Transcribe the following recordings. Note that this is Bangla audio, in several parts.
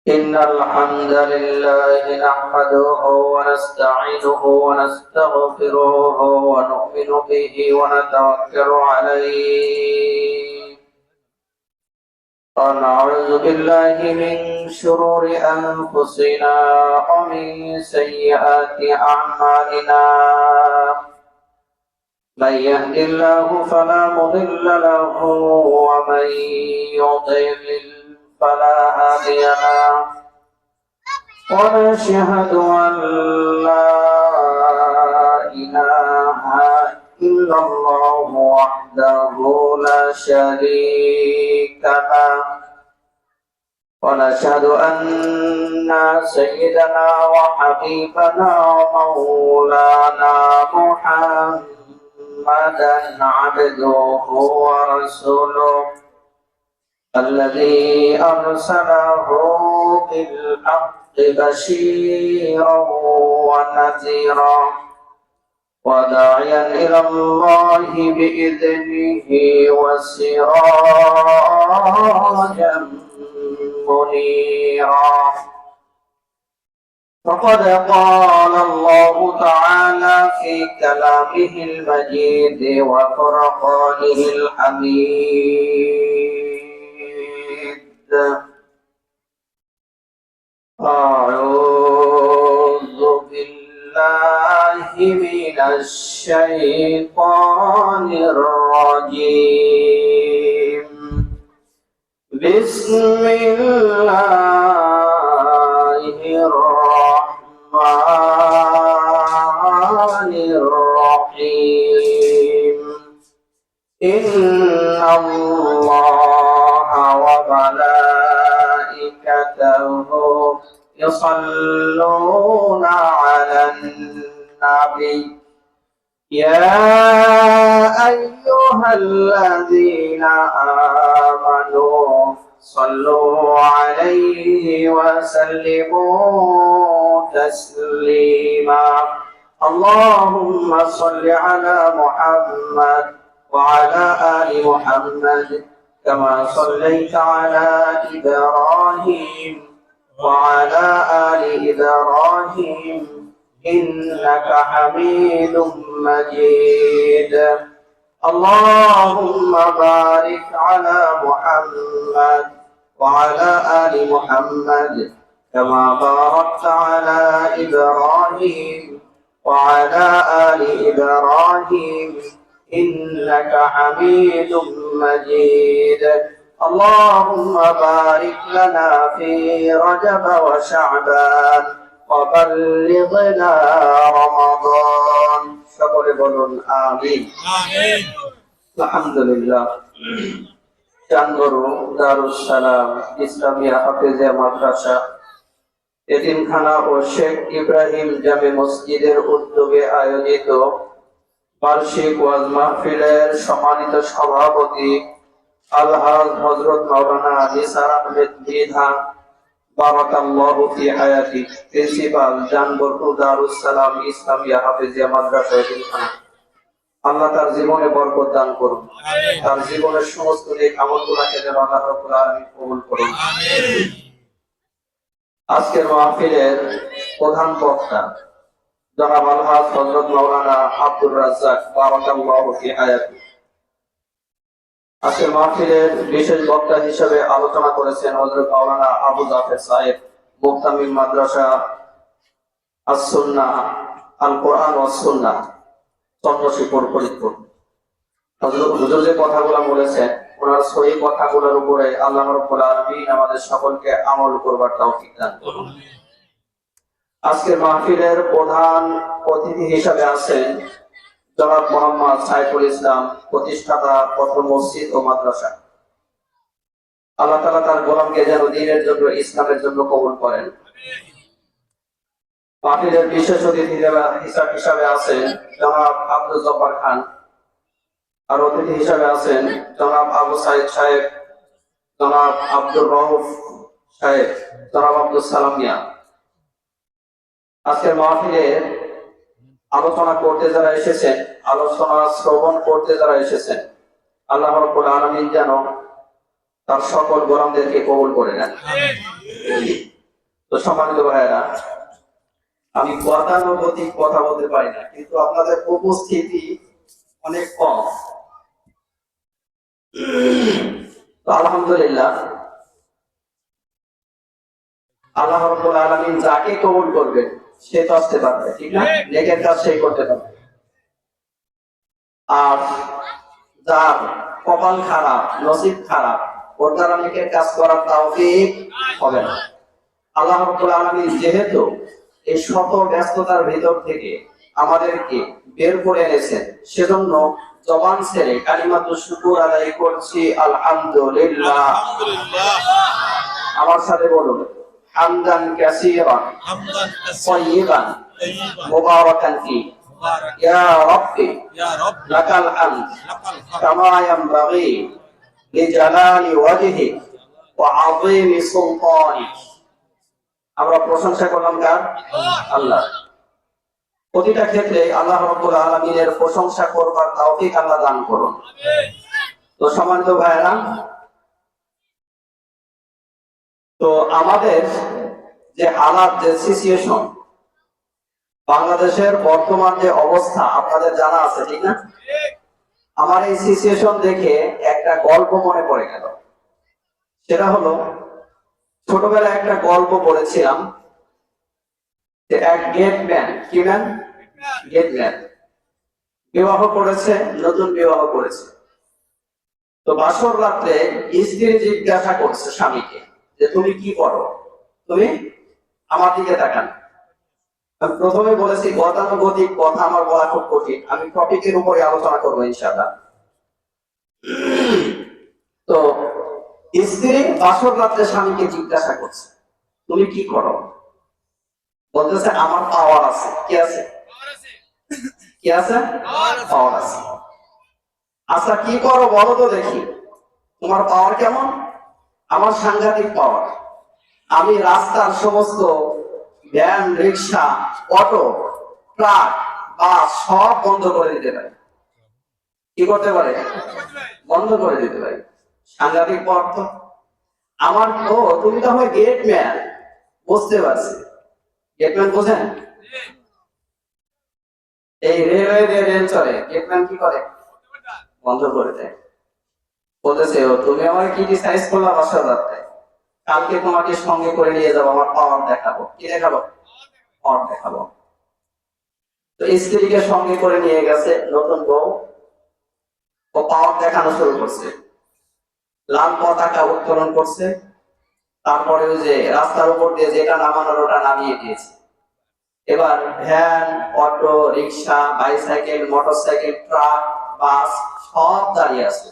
إن الحمد لله نحمده ونستعينه ونستغفره ونؤمن به ونتوكل عليه ونعوذ بالله من شرور أنفسنا ومن سيئات أعمالنا من يهد الله فلا مضل له ومن يضلل فلا هادي له ونشهد أن لا إله إلا الله وحده لا شريك له ونشهد أن سيدنا وحبيبنا ومولانا محمدا عبده ورسوله الذي أرسله بالحق بشيرا ونذيرا وداعيا إلى الله بإذنه وسراجا منيرا فقد قال الله تعالى في كلامه المجيد وفرقانه الحميد أعوذ بالله من الشيطان الرجيم بسم الله الرحمن الرحيم إن الله وملائكته يصلون على النبي يا أيها الذين آمنوا صلوا عليه وسلموا تسليما اللهم صل على محمد وعلى آل محمد كما صليت على إبراهيم وعلى آل إبراهيم إنك حميد مجيد اللهم بارك على محمد وعلى آل محمد كما باركت على إبراهيم وعلى آل إبراهيم إنك حميد مجيد اللهم بارك لنا في رجب وشعبان وبلغنا رمضان সকলে বলুন আমিন আমিন আলহামদুলিল্লাহ চান্দরু দারুস সালাম ইসলামিয়া হাফেজিয়া মাদ্রাসা এতিমখানা ও শেখ ইব্রাহিম জামে মসজিদের উদ্যোগে আয়োজিত বার্ষিক ওয়াজ মাহফিলের সম্মানিত সভাপতি আলহাজ হযরত মাওলানা নিসার আহমেদ মৃধা বারাকাল্লাহু ফি হায়াতি প্রিন্সিপাল জানবরপুর দারুস সালাম ইসলামিয়া হাফেজিয়া মাদ্রাসা এতিমখানা আল্লাহ তার জীবনে বরকত দান করুন আমিন তার জীবনের সমস্ত নেক আমলগুলোকে যেন আল্লাহ রাব্বুল আলামিন কবুল করুন আমিন আজকের মাহফিলের প্রধান বক্তা জনাব আলহাজ হযরত মাওলানা আব্দুর রাজ্জাক বারাকাল্লাহু ফি হায়াতি আজকের মাহফিলের বিশেষ বক্তা হিসেবে আলোচনা করেছেন হযরত মাওলানা আবু জাফর সাহেব মুহতামিম মাদ্রাসা আস-সুন্নাহ আল কোরআন ওয়াস সুন্নাহ চন্দ্রশিপুর ফরিদপুর হযরত হুজুর যে কথাগুলো বলেছেন ওনার সহি কথাগুলোর উপরে আল্লাহ রাব্বুল আলামিন আমাদের সকলকে আমল করবার তৌফিক দান করুন আজকের মাহফিলের প্রধান অতিথি হিসেবে আছেন জনাব মোহাম্মদ সাইফুল ইসলাম প্রতিষ্ঠাতা প্রথম মসজিদ ও মাদ্রাসা আল্লাহ তাআলা তার গোলামকে যেন দ্বীনের জন্য ইসলামের জন্য কবুল করেন মাহফিলের বিশেষ অতিথি হিসাবে আছেন জনাব আব্দুল জব্বার খান আর অতিথি হিসাবে আছেন জনাব আবু সাইদ সাহেব জনাব আব্দুর রউফ সাহেব জনাব আব্দুল সালাম মিয়া আজকের মাহফিলে আলোচনা করতে যারা এসেছেন, আলোচনা শ্রবণ করতে যারা এসেছেন, আল্লাহ রাব্বুল আলামিন যেন তার সকল গোলামদেরকে কবুল করে নেন। তো সম্মানিত ভাইয়েরা, আমি গতানুগতিক কথা বলতে পারি না, কিন্তু আপনাদের উপস্থিতি অনেক কম। তো আলহামদুলিল্লাহ, আল্লাহ রাব্বুল আলামিন যাকে কবুল করবেন সে তো আসতে পারবে, ঠিক না? নেকের কাজ সেই করতে পারবে। আর যার কপাল খারাপ, নসিব খারাপ, ওর দ্বারা নেকের কাজ করার তৌফিক হবে না। আল্লাহ রাব্বুল আলামিন যেহেতু এই শত ব্যস্ততার ভিতর থেকে আমাদেরকে বের করে এনেছেন, সেজন্য জবান ছেড়ে কালিমাতুশ শুকর আদায় করছি আলহামদুলিল্লাহ। আমার সাথে বলুন, হামদান কাসীরান তাইয়িবান মুবারাকান ফি ইয়া রাব্বি লাকাল হামদ কামা ইয়ানবাগি লিজালালি ওয়াজহিক ওয়া আযীমি সুলতানিক। আমরা প্রশংসা করলাম কার? আল্লাহ। প্রতিটা ক্ষেত্রে আল্লাহ রাব্বুল আলামিনের প্রশংসা করবার তৌফিক আল্লাহ দান করুন। তো সম্মানিত ভাইরা, তো আমাদের যে হালাত, যে সিচুয়েশন, বাংলাদেশের বর্তমান যে অবস্থা আপনাদের জানা আছে, ঠিক না? আমার এই সিচুয়েশন দেখে একটা গল্প মনে পড়ে গেল। সেটা হলো, ছোটবেলায় একটা গল্প পড়েছিলাম যে এক গেটম্যান, কি ম্যান? গেটম্যান বিবাহ করেছে, নতুন বিবাহ করেছে। তো বাসর রাত্রে স্ত্রী জিজ্ঞাসা করছে স্বামীকে যে তুমি কি করো, তুমি আমার দিকে তাকান। আমি প্রথমে বলেছি গতানুগতিক কথা আমার বলা খুব কঠিন, আমি টপিকের উপরে আলোচনা করবো ইনশাআল্লাহ। তো স্ত্রী বাসর রাত্রে স্বামীকে জিজ্ঞাসা করছে তুমি কি করো? বলতেছে আমার পাওয়ার আছে। কি আছে? কি আছে? পাওয়ার আছে। আচ্ছা কি করো বলো তো দেখি, তোমার পাওয়ার কেমন? আমার সাংঘাতিক পাওয়ার। আমি রাস্তার সমস্ত ভ্যান, রিক্সা, অটো, ট্রাক, বাস সব বন্ধ করে দিতে পারি। কি করতে পারে? বন্ধ করে দিতে পারি। সাংঘাতিক পাওয়ার তো আমার। ও তুমি তো আমার গেটম্যান, বুঝতে পারছি। গেটম্যান বোঝেন? এই রেলওয়ে দিয়ে রেল চলে, গেটম্যান কি করে? বন্ধ করে দেয়। বলতেছে ও তুমি আমার ক্রিটিসাইজ করলা বাসার রাতে, কালকে তোমাকে সঙ্গে করে নিয়ে যাবো, আমার পাওয়ার দেখাবো। কি দেখাবো? পাওয়ার দেখাবো। তো স্ত্রীকে সঙ্গে করে নিয়ে গেছে নতুন বউ, ও পাওয়ার দেখানো শুরু করছে। লাল পতাকা উত্তোলন করছে, তারপরে ওই যে রাস্তার উপর দিয়ে যেটা নামানোর ওটা নামিয়ে দিয়েছে। এবার ভ্যান, অটো, রিক্সা, বাইসাইকেল, মোটরসাইকেল, ট্রাক, বাস সব দাঁড়িয়ে আছে।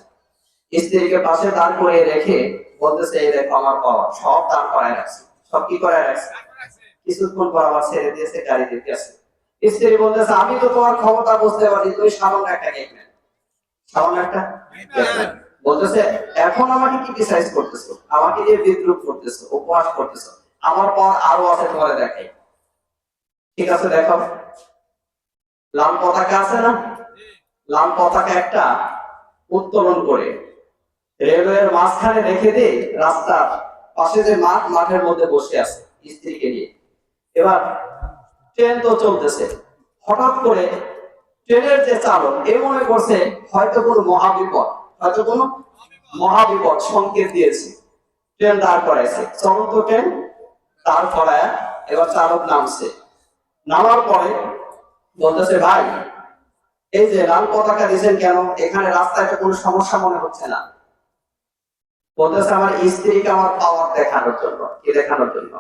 স্ত্রীকে পাশে দাঁড় করিয়ে রেখে বলতেছে এই দেখো আমার পাওয়ার, সব দাঁড় করায় রাখছে। সব কি করায় রাখছে? কিছুক্ষণ পর আবার ছেড়ে দিয়েছে, গাড়ি দিতে আছে। স্ত্রী বলতেছে আমি তো তোমার ক্ষমতা বুঝতে পারি, তুমি সামান্য একটা গেটম্যান, সামান্য একটা গেটম্যান। বলতেছে এখন আমাকে ক্রিটিসাইজ করতেছো, আমাকে দিয়ে বিদ্রুপ করতেছো, উপহাস করতেছো, আমার পর আরো আছে, তোমার দেখাই। ঠিক আছে দেখো, লাল পতাকা আছে না? লাল পতাকা একটা উত্তোলন করে রেলওয়ের মাঝখানে রেখে দিয়ে রাস্তার পাশে যে মাঠ, মাঠের মধ্যে বসে আছে স্ত্রীকে নিয়ে। এবার ট্রেন তো চলতেছে, হঠাৎ করে ট্রেনের যে চালক এ মনে করছে হয়তো কোনো মহাবিপদ, হয়তো কোনো মহাবিপদ সংকেত দিয়েছে। ট্রেন দাঁড় করাইছে, চলন্ত ট্রেন দাঁড় করায় এবার চালক নামছে। নামার পরে বলতেছে ভাই এই যে লাল পতাকা দিয়েছেন কেন? এখানে রাস্তায় কোনো সমস্যা মনে হচ্ছে না? বলতেছে আমার স্ত্রীকে আমার পাওয়ার দেখানোর জন্য। কি দেখানোর জন্য?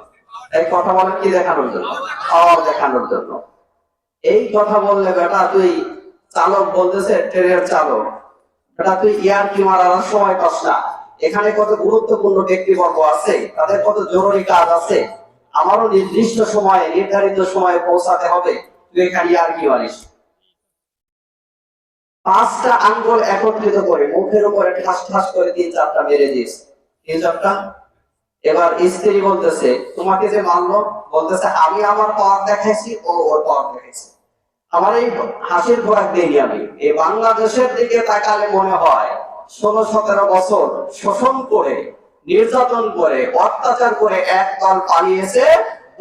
এই কথা বলেন, কি দেখানোর জন্য? পাওয়ার দেখানোর জন্য। এই কথা বললে বেটা তুই, চালক বলতেছে ট্রেনের চালক, বেটা তুই ইয়ার কি মারার সময় পাস না? এখানে কত গুরুত্বপূর্ণ ব্যক্তিবর্গ আছে, তাদের কত জরুরি কাজ আছে, আমারও নির্দিষ্ট সময়ে, নির্ধারিত সময়ে পৌঁছাতে হবে, তুই এখানে ইয়ার কি মারিস? 5টা আঙ্গুল একত্রিত করে মুখের উপরে ঠাস ঠাস করে 3-4টা মেরে দিয়েছে। 3-4টা। এবার স্ত্রী বলতেছে তোমাকে যে মানলো, বলতেছে আমি আমার পাওয়ার দেখাইছি, ও ওর পাওয়ার দেখাইছে। আমার এই হাসির খোরাক দেইনি আমি। এই বাংলাদেশের দিকে তাকালে মনে হয় 16-17 বছর শোষণ করে, নির্যাতন করে, অত্যাচার করে একদল পালিয়েছে,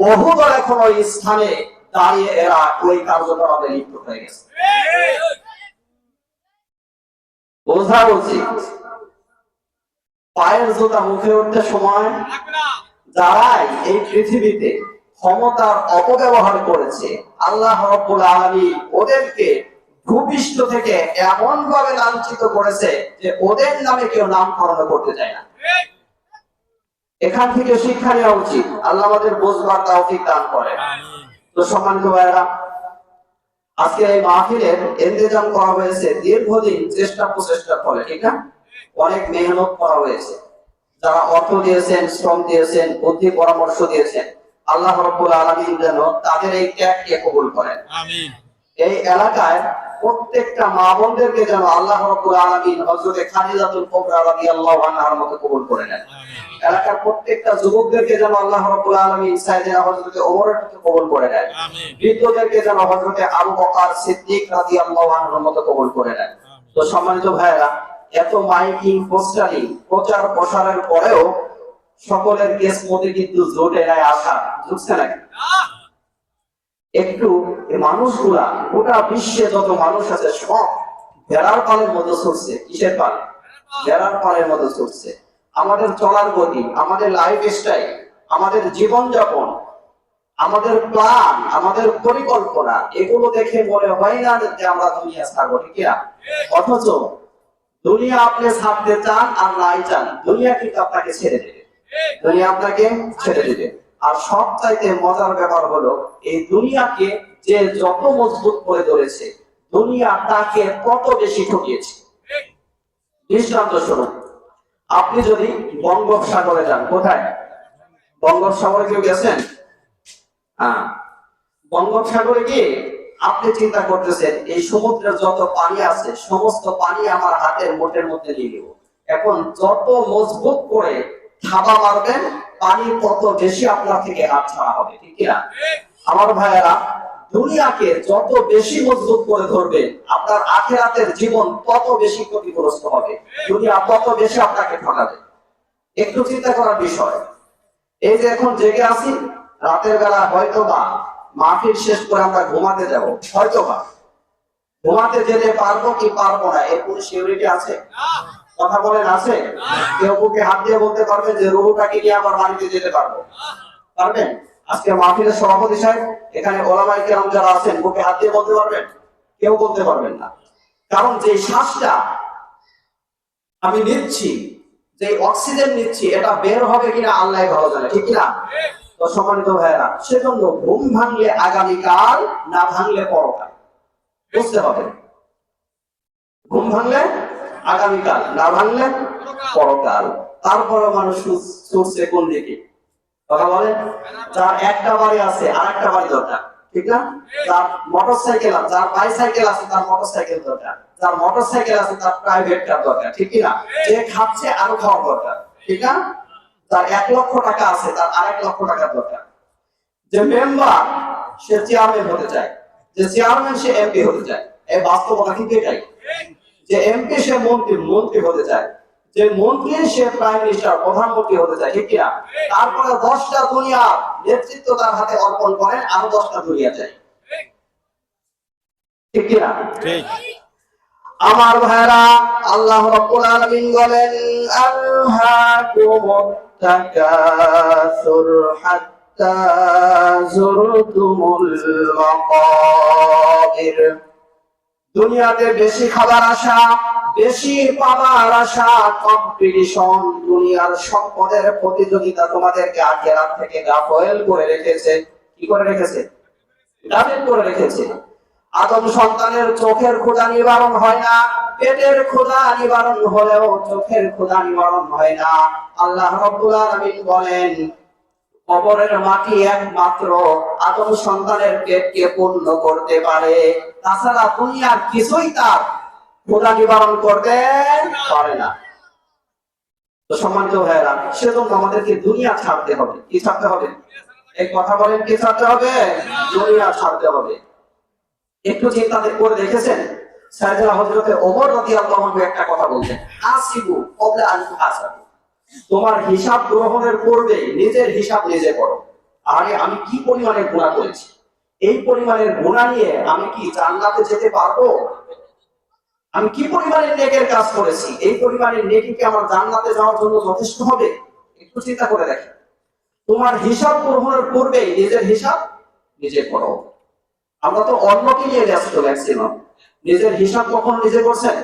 বহু দল এখন ওই স্থানে দাঁড়িয়ে এরা ওই কার্যকলাপে লিপ্ত হয়ে গেছে। বোঝা উচিত পায়ের জুতা মুখে উঠতে সময় যারাই এই পৃথিবীতে ক্ষমতার অপব্যবহার করেছে, আল্লাহ রাব্বুল আলামিন ওদেরকে ভূপৃষ্ঠ থেকে এমন ভাবে লাঞ্ছিত করেছে যে ওদের নামে কেউ নামকরণ করতে চায় না। এখান থেকে শিক্ষা নেওয়া উচিত। আল্লাহ আমাদের বুঝবার তৌফিক দান করেন। তো সম্মানিত ভাইরা, আজকে এই মাহফিলের ইন্তজাম করা হয়েছে দীর্ঘদিন চেষ্টা প্রচেষ্টার ফলে, ঠিক না? অনেক মেহনত করা হয়েছে। যারা অর্থ দিয়েছেন, শ্রম দিয়েছেন, বুদ্ধি পরামর্শ দিয়েছেন, আল্লাহ রাব্বুল আলামিন যেন তাদের এই ত্যাগকে কবুল করেন। আমিন। এই এলাকায় প্রত্যেকটা মা বোনদেরকে যেন আল্লাহ রাব্বুল আলামিন হযরত খাদিজাতুল কুবরা রাদিয়াল্লাহু আনহার মতো কবুল করে নেন। আমিন। এলাকার প্রত্যেকটা যুবকদেরকে যেন আল্লাহ রাব্বুল আলামিন সাইয়েদনা হযরত ওমরের মতো কবুল করে নেন। আমিন। বৃদ্ধদেরকে যেন হযরত আবু বকর সিদ্দিক রাদিয়াল্লাহু আনহুর মতো কবুল করে নেন। তো সম্মানিত ভাইরা, এত মাইকিং, পোস্টারিং, প্রচার প্রসারের পরেও সকলের কেস মধ্যে কিন্তু জোটে নাই, আশা জুটছে নাকি? একটু মানুষগুলা গোটা বিশ্বে যত মানুষ আছে সব ভেড়ার পালের মতো ছুটছে। কিসের পাল? ভেড়ার পালের মতো ছুটছে। আমাদের চলার গতি, আমাদের লাইফ স্টাইল, আমাদের জীবনযাপন, আমাদের প্ল্যান, আমাদের পরিকল্পনা, এগুলো দেখে মনে হয় না যে আমরা দুনিয়া ছাড়বো, ঠিক না? অথচ দুনিয়া আপনি ছাড়তে চান আর নাই চান, দুনিয়া কিন্তু আপনাকে ছেড়ে দেবে। দুনিয়া আপনাকে ছেড়ে দেবে। আর সবচাইতে মজার ব্যাপার হলো, এই দুনিয়াকে যে যত মজবুত করে ধরেছে, দুনিয়া তাকে তত বেশি ঠকিয়েছে। দৃষ্টান্ত স্বরূপ, আপনি যদি বঙ্গোপসাগরে যান, কোথায়? বঙ্গোপসাগরে কেউ গেছেন? হ্যাঁ, বঙ্গোপসাগরে গিয়ে আপনি চিন্তা করতেছেন এই সমুদ্রের যত পানি আছে সমস্ত পানি আমার হাতের মুঠের মধ্যে নিয়ে নেব। এখন যত মজবুত করে থাবা মারবেন, পানি তত বেশি আপনার থেকে হাত ছাড়া হবে, ঠিক না? আমার ভাইয়েরা, দুনিয়াকে যত বেশি মজবুত করে ধরবে, আপনার আখিরাতের জীবন তত বেশি ক্ষতিগ্রস্ত হবে। দুনিয়া তত বেশি আপনাকে ঠকাবে। একটু চিন্তা করার বিষয়, এই যে এখন জেগে আছি, রাতের বেলা হয়তো বা মাহফিল শেষ করে আমরা ঘুমাতে যাব, হয়তো বা ঘুমাতে যেতে পারবো কি পারবো না এর কোনো সিউরিটি আছে? কথা বলেন, আছে? কেউ বুকে হাত দিয়ে বলতে পারবেন যে রুহুটাকে নিয়ে আবার বাড়িতে যেতে পারবো? পারবেন? আজকে মাহফিলের সভাপতি সাহেব, এখানে ওলামায়ে কেরাম যারা আছেন, বুকে হাত দিয়ে বলতে পারবেন? কেউ বলতে পারবেন না। কারণ যে শ্বাসটা আমি নিচ্ছি, যে অক্সিজেন নিচ্ছি, এটা বের হবে কিনা আল্লাহ ভালো জানে, ঠিক না? তো সম্মানিত ভাইয়েরা, সেজন্য ঘুম ভাঙলে আগামীকাল, না ভাঙলে পরকাল। বুঝতে হবে, ঘুম ভাঙলে আগামীকাল, না ভাঙলে পরকাল। তারপরে মানুষ ছুটছে কোন দিকে? কথা বলেন। যার একটা বাড়ি আছে আর একটা বাড়ি দরকার, ঠিক না? যার মোটরসাইকেল আছে, যার বাইসাইকেল আছে তার মোটরসাইকেল দরকার, যার মোটরসাইকেল আছে তার প্রাইভেট কার দরকার, ঠিক না? যে খাচ্ছে আরো খাওয়া দরকার, ঠিক না? যার 1 লক্ষ টাকা আছে তার আরেক লক্ষ টাকা দরকার। যে মেম্বার সে চেয়ারম্যান হতে চায়, যে চেয়ারম্যান সে এমপি হতে চায়। এই বাস্তবতা কিন্তু এটাই। যে এমপি সে মন্ত্রী হতে চায়, যে মন্ত্রী সে প্রাইম মিনিস্টার, প্রধানমন্ত্রী হতে চায়, ঠিক কিনা? তারপরে 10টা দুনিয়া নেতৃত্ব তার হাতে অর্পণ করেন, আরো 10টা দুনিয়া চাই, ঠিক কিনা? ঠিক। আমার ভাইরা, আল্লাহ রাব্বুল আলামিন বলেন, আলহাকুমুত তাকাসুর হাত্তা যুরতুমুল মাকাবির। দুনিয়াতে বেশি খাবার আশা, বেশি পাওয়ার আশা, কম্পিটিশন, দুনিয়ার সম্পদের প্রতিযোগিতা তোমাদেরকে আখিরাত থেকে গাফেল করে রেখেছে। কি করে রেখেছে? গাফেল করে রেখেছে। আদম সন্তানের চোখের ক্ষুধা নিবারণ হয় না, পেটের ক্ষুধা নিবারণ হলেও চোখের ক্ষুধা নিবারণ হয় না। আল্লাহ রাব্বুল আলামিন বলেন, কবরের মাটি একমাত্র আদম সন্তানের পেটকে পূর্ণ করতে পারে, তাছাড়া দুনিয়ার কিছুই তার ক্ষুধা নিবারণ করতে পারে না। তো সম্মানিত ভাইয়েরা, সেজন্য আমাদেরকে দুনিয়া ছাড়তে হবে। কি ছাড়তে হবে? এই কথা বলেন, কি ছাড়তে হবে? দুনিয়া ছাড়তে হবে। একটু চিন্তা করে দেখেছেন, সাইয়েদনা হযরতে ওমর রাদিয়াল্লাহু আনহু একটা কথা বলছেন, হাসিবু ক্বাবলা আন তুহাসাবু, তোমার হিসাব গ্রহণের পূর্বে নিজের হিসাব নিজে করো। আরে আমি কি পরিমাণের গুনাহ করেছি, এই পরিমাণের গুনাহ নিয়ে আমি কি জান্নাতে যেতে পারবো? আমি কি পরিমাণের নেকের কাজ করেছি, এই পরিমাণের নেকি কি আমার জান্নাতে যাওয়ার জন্য যথেষ্ট হবে? একটু চিন্তা করে দেখেন। তোমার হিসাব গ্রহণের পূর্বে নিজের হিসাব নিজে করো। আমরা তো অন্যকে নিয়ে ব্যস্ত ম্যাক্সিমাম, নিজের হিসাব কখন নিজে করছেন?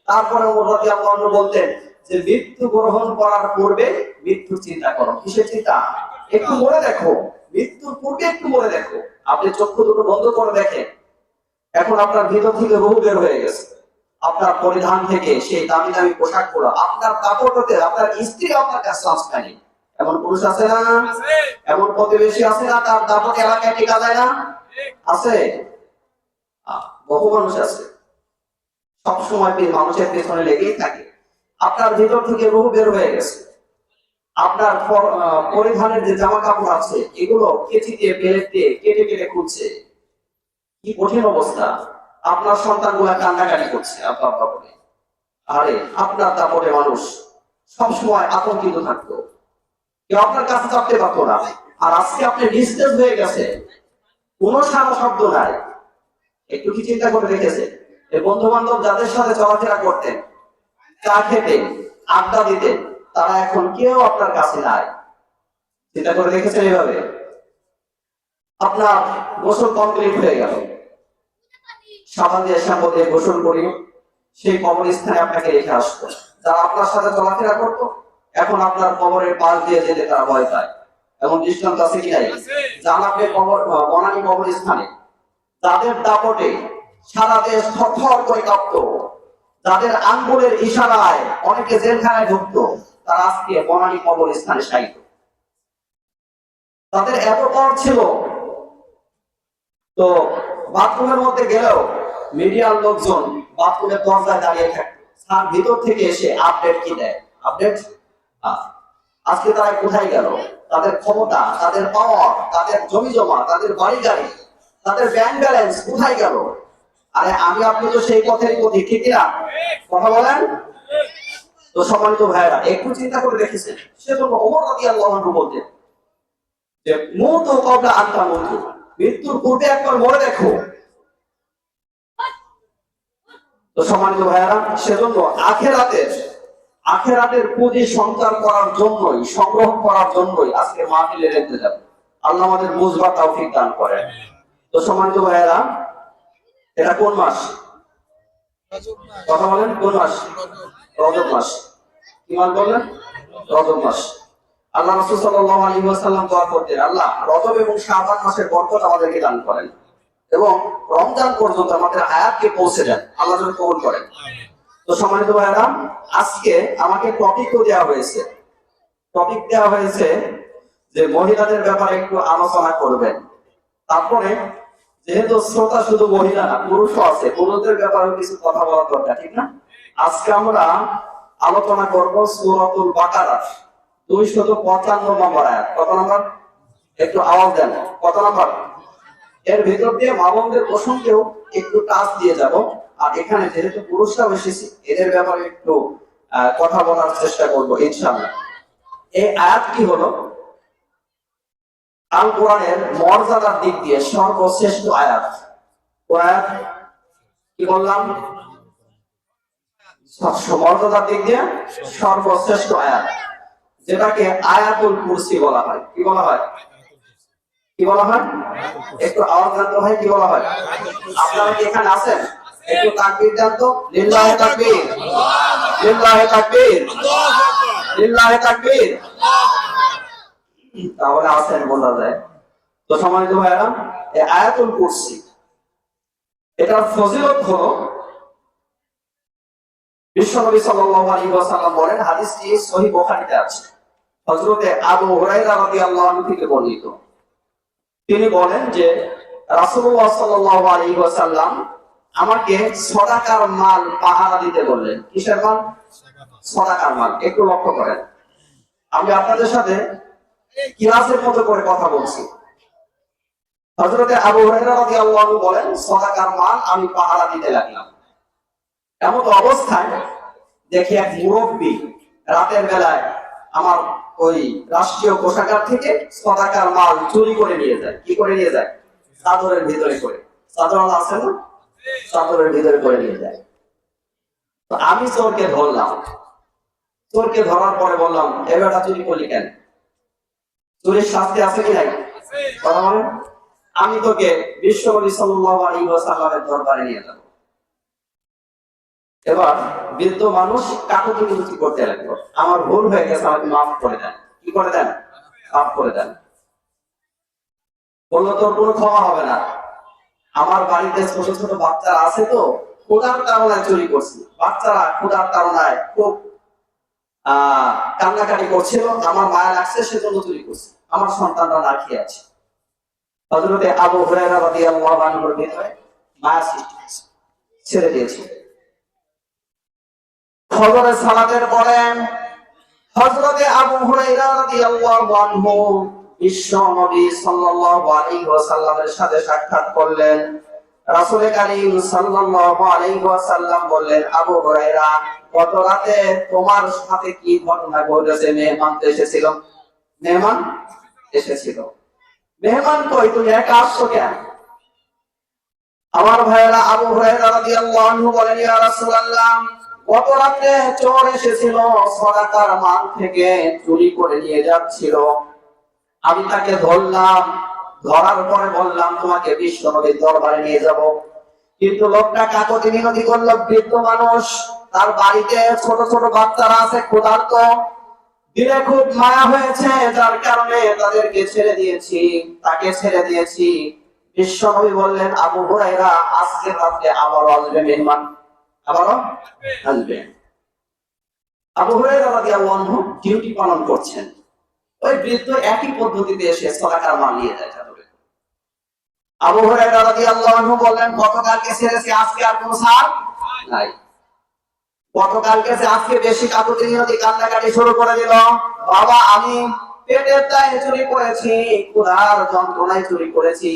তারপরে ওমর রাদিয়াল্লাহু আনহু বলতেন যে মৃত্যু গ্রহণ করার পূর্বে মৃত্যু চিন্তা করো। কিসের চিন্তা? একটু মনে দেখো, মৃত্যুর পূর্বে একটু মনে দেখো। আপনি চক্ষু দুটো বন্ধ করে দেখেন, এখন আপনার ভিতর থেকে রূহ বের হয়ে গেছে, আপনার পরিধান থেকে সেই দামি দামি পোশাক গুলো, আপনার কাপড়তে আপনার স্ত্রী আপনার কাছে আসবেনি। এমন পুরুষ আছে না? এমন প্রতিবেশী আছে না তার দাপট এলাকায় টিকা যায় না? আছে, বহু মানুষ আছে, সবসময় মানুষের পেছনে লেগেই থাকে। আপনার ভিতর থেকে রূহ বের হয়ে গেছে, আপনার পরিধানের যে জামা কাপড় আছে এগুলো কেচি দিয়ে বেলেট দিয়ে কেটে কেটে খুঁজছে। কি কঠিন অবস্থা! আপনার সন্তানগুলা কান্নাকাটি করছে আব্বা আব্বা বলে। আরে আপনার দাপটে মানুষ সবসময় আতঙ্কিত থাকতো, কেউ আপনার কাছে চাপতে পারতো না। আর আজকে আপনি নিস্তেজ হয়ে গেছে, কোনো সারা শব্দ নাই। একটু কি চিন্তা করে দেখেছেন? এই বন্ধু বান্ধব যাদের সাথে চলাফেরা করতেন, চা খেতেন, আড্ডা দিতেন, তারা এখন কেউ আপনার কাছে নাই। চিন্তা করে দেখেছেন? এইভাবে আপনার গোসল কমপ্লিট হয়ে গেল, সাবান দিয়ে শ্যাম্পু দিয়ে গোসল করি, সেই কবরস্থানে আপনাকে রেখে আসতো। যারা আপনার সাথে চলাফেরা করতো এখন আপনার কবরের পাশ দিয়ে যেতে তারা ভয় পায়। এমন দৃষ্টান্ত আছে কি নাই? জানাবে কবর বনানী কবরস্থানে যাদের দাপটে সারা দেশ থরথর করে কাঁপতো, যাদের আঙ্গুলের ইশারায় অনেকে জেলখানায় ঢুকতো, তারা আজকে বনানী কবরস্থানে শায়িত। তাদের এত পর ছিল, তো বাথরুমের মধ্যে গেলেও মিডিয়ার লোকজন বাথরুমের দরজায় দাঁড়িয়ে থাকতো, তার ভিতর থেকে এসে আপডেট কি দেয়, আপডেট। আজকে তারা কোথায় গেল? তাদের ক্ষমতা, তাদের পাওয়ার, তাদের জমি জমা, তাদের বাড়ি গাড়ি, তাদের ব্যাংক ব্যালেন্স কোথায় গেল? আরে আমি আপনি তো সেই পথেরই পথি, ঠিক না? কথা বলেন তো। সম্মানিত ভাইরা, একটু চিন্তা করে দেখেছেন, সেজন্য ওমর রাদিয়াল্লাহু আনহু বলতেন যে মুতু ক্বাবলা আন তামুতু, মৃত্যুর পূর্বে একবার মরে দেখো। তো সম্মানিত ভাইরা, সেজন্য আখেরাতের পুঁজি সঞ্চার করার জন্যই, সংগ্রহ করার জন্যই আজকে মাহফিলের ইন্তজাম। আল্লাহ আমাদের বুঝবার তৌফিক দান করেন। তো সম্মানিত ভাইরা, এটা কোন মাস? কথা বলেন, কোন মাস? রজব মাস। কি মাস বললেন? রজব মাস। আল্লাহ রাসূল সাল্লাল্লাহু আলাইহি ওয়াসাল্লাম দোয়া করতেন, আল্লাহ রজব এবং শাবান মাসের বরকত আমাদেরকে দান করেন এবং রমজান পর্যন্ত আমাদের হায়াতকে পৌঁছে দেন, আল্লাহ যেন কবুল করেন। তো সম্মানিত ভাইরা, আজকে আমাকে টপিকও দেওয়া হয়েছে, টপিক দেওয়া হয়েছে যে মহিলাদের ব্যাপারে একটু আলোচনা করবেন। তারপরে যেহেতু শ্রোতা শুধু মহিলা না, পুরুষও আছে, পুরুষদের ব্যাপারে কিছু কথা বলা দরকার, ঠিক না? আজকে আমরা আলোচনা করব সূরাতুল বাকারা 255 নম্বর আয়াত। কত নম্বর? একটু আওয়াজ দেন, কত নম্বর? এর ভিতর দিয়ে মা বোনদের প্রসঙ্গেও একটু টাচ দিয়ে যাব। আর এখানে যেহেতু পুরুষরাও এসেছে, এদের ব্যাপারে একটু কথা বলার চেষ্টা করব ইনশাআল্লাহ। এই আয়াতটি হলো আল কোরআনের মর্যাদার দিক দিয়ে সর্বশ্রেষ্ঠ আয়াত। আয়াত কি বললাম? মর্যাদার দিক দিয়ে সর্বশ্রেষ্ঠ আয়াত, যেটাকে আয়াতুল কুরসি বলা হয়। কি বলা হয়? কি বলা হয়? একটু আওয়াজ দেন তো ভাই, কি বলা হয়? আপনারা কি এখানে আছেন? একটু তাকবীর দেন তো। লিল্লাহি তাকবীর, লিল্লাহি তাকবীর, লিল্লাহি তাকবীর। তাহলে আছেন বলা যায়। তো সম্মানিত ভাইরা, এই আয়াতুল কুরসি, এটার ফজিলত হলো, বিশ্বনবী সাল্লাল্লাহু আলাইহি ওয়াসাল্লাম বলেন, হাদিসটি সহিহ বুখারীতে আছে, হযরতে আবু হুরায়রা রাদিয়াল্লাহু আনহু থেকে বর্ণিত। তিনি বলেন যে রাসূলুল্লাহ সাল্লাল্লাহু আলাইহি ওয়াসাল্লাম আমাকে সদাকার মাল পাহারা দিতে বললেন। কিসের মাল? সদাকার মাল। একটু লক্ষ্য করেন, আমি আপনাদের সাথে ক্লাসের মতো করে কথা বলছি। হযরতে আবু হুরায়রা রাদিয়াল্লাহু আনহু বলেন, সদাকার মাল আমি পাহারা দিতে লাগলাম। এমন অবস্থায় দেখি এক মুরব্বী রাতের বেলায় আমার ওই রাষ্ট্রীয় কোষাগার থেকে সদাকার মাল চুরি করে নিয়ে যায়। কি করে নিয়ে যায়? চাদরের ভিতরে করে। চাদর আছে না, চাদরের ভিতরে করে নিয়ে যায়। তো আমি চোরকে ধরলাম। চোরকে ধরার পরে বললাম, এবারটা চুরি করলি কেন? চুরির শাস্তি আছে কি নাই? কথা বলেন। আমি তোকে বিশ্বনবী সাল্লাল্লাহু আলাইহি ওয়াসাল্লামের দরবারে নিয়ে যাব। এবার বৃদ্ধ মানুষ কাকুতি করতে লাগলো, আমার ভুল হয়ে গেছে, আমাকে মাফ করে দেন। কি করে দেন? মাফ করে দেন। বললো, তোর কোনো ক্ষমা হবে না। আমার বাড়িতে ছোট ছোট বাচ্চারা আছে, তো ক্ষুধার তাড়নায় চুরি করছি। বাচ্চারা ক্ষুধার তাড়নায় খুব কান্নাকাটি করছিল, আমার মায়া লাগছে, সেজন্য চুরি করছি। আমার সন্তানরা না খেয়ে আছে। হযরতে আবু হুরায়রা রাদিয়াল্লাহু আনহুর ভিতরে মায়া সৃষ্টি হয়েছে, ছেড়ে দিয়েছে। ফজরের সালাতের পরে হযরতে আবু হুরায়রা রাদিয়াল্লাহু আনহু বিশ্ব নবী সাল্লাল্লাহু আলাইহি ওয়াসাল্লামের সাথে সাক্ষাৎ করলেন। রাসূল কারীম সাল্লাল্লাহু আলাইহি ওয়াসাল্লাম বললেন, আবু হুরায়রা, গত রাতে তোমার সাথে কি ঘটনা ঘটেছে? মেহমান এসেছিল। মেহমান এসেছিল। মেহমান কই, তুমি একা আসছো কেন? আমার ভাইয়েরা, আবু হুরায়রা রাদিয়াল্লাহু আনহু বলেন, ইয়া রাসূলুল্লাহ, গত রাতে চোর এসেছিল, সদাকার মাল থেকে চুরি করে নিয়ে যাচ্ছিল। আমি তাকে ধরলাম। ধরার পরে বললাম, তোমাকে বিশ্ব নবীর দরবারে নিয়ে যাব। কিন্তু লোকটা কাকতি মিনতি করলো। বৃদ্ধ মানুষ, তার বাড়িতে ছোট ছোট বাচ্চারা আছে, ক্ষুধার্ত। দিলে খুব মায়া হয়েছে, যার কারণে তাদেরকে ছেড়ে দিয়েছি, তাকে ছেড়ে দিয়েছি। বিশ্বনবী বললেন, আবু হুরায়রা, আজকে রাতে আবারও আসবে মেহমান, আবারও আসবে। আবু হুরায়রা রাদিয়াল্লাহু আনহু ডিউটি পালন করছেন। ওই বৃদ্ধ একই পদ্ধতিতে এসে সদাকার মাল নিয়ে যায়। আবু হুরায়রা রাদিয়াল্লাহু আনহু বললেন, গতকালকে ছেড়েছি, আজকে আর কোনো ছাড় নাই। গতকালকে আজকে বেশি কাকুতি মিনতি কান্নাকাটি শুরু করে দিল। বাবা, আমি পেটের দায়ে চুরি করেছি, ক্ষুধার যন্ত্রণায় চুরি করেছি,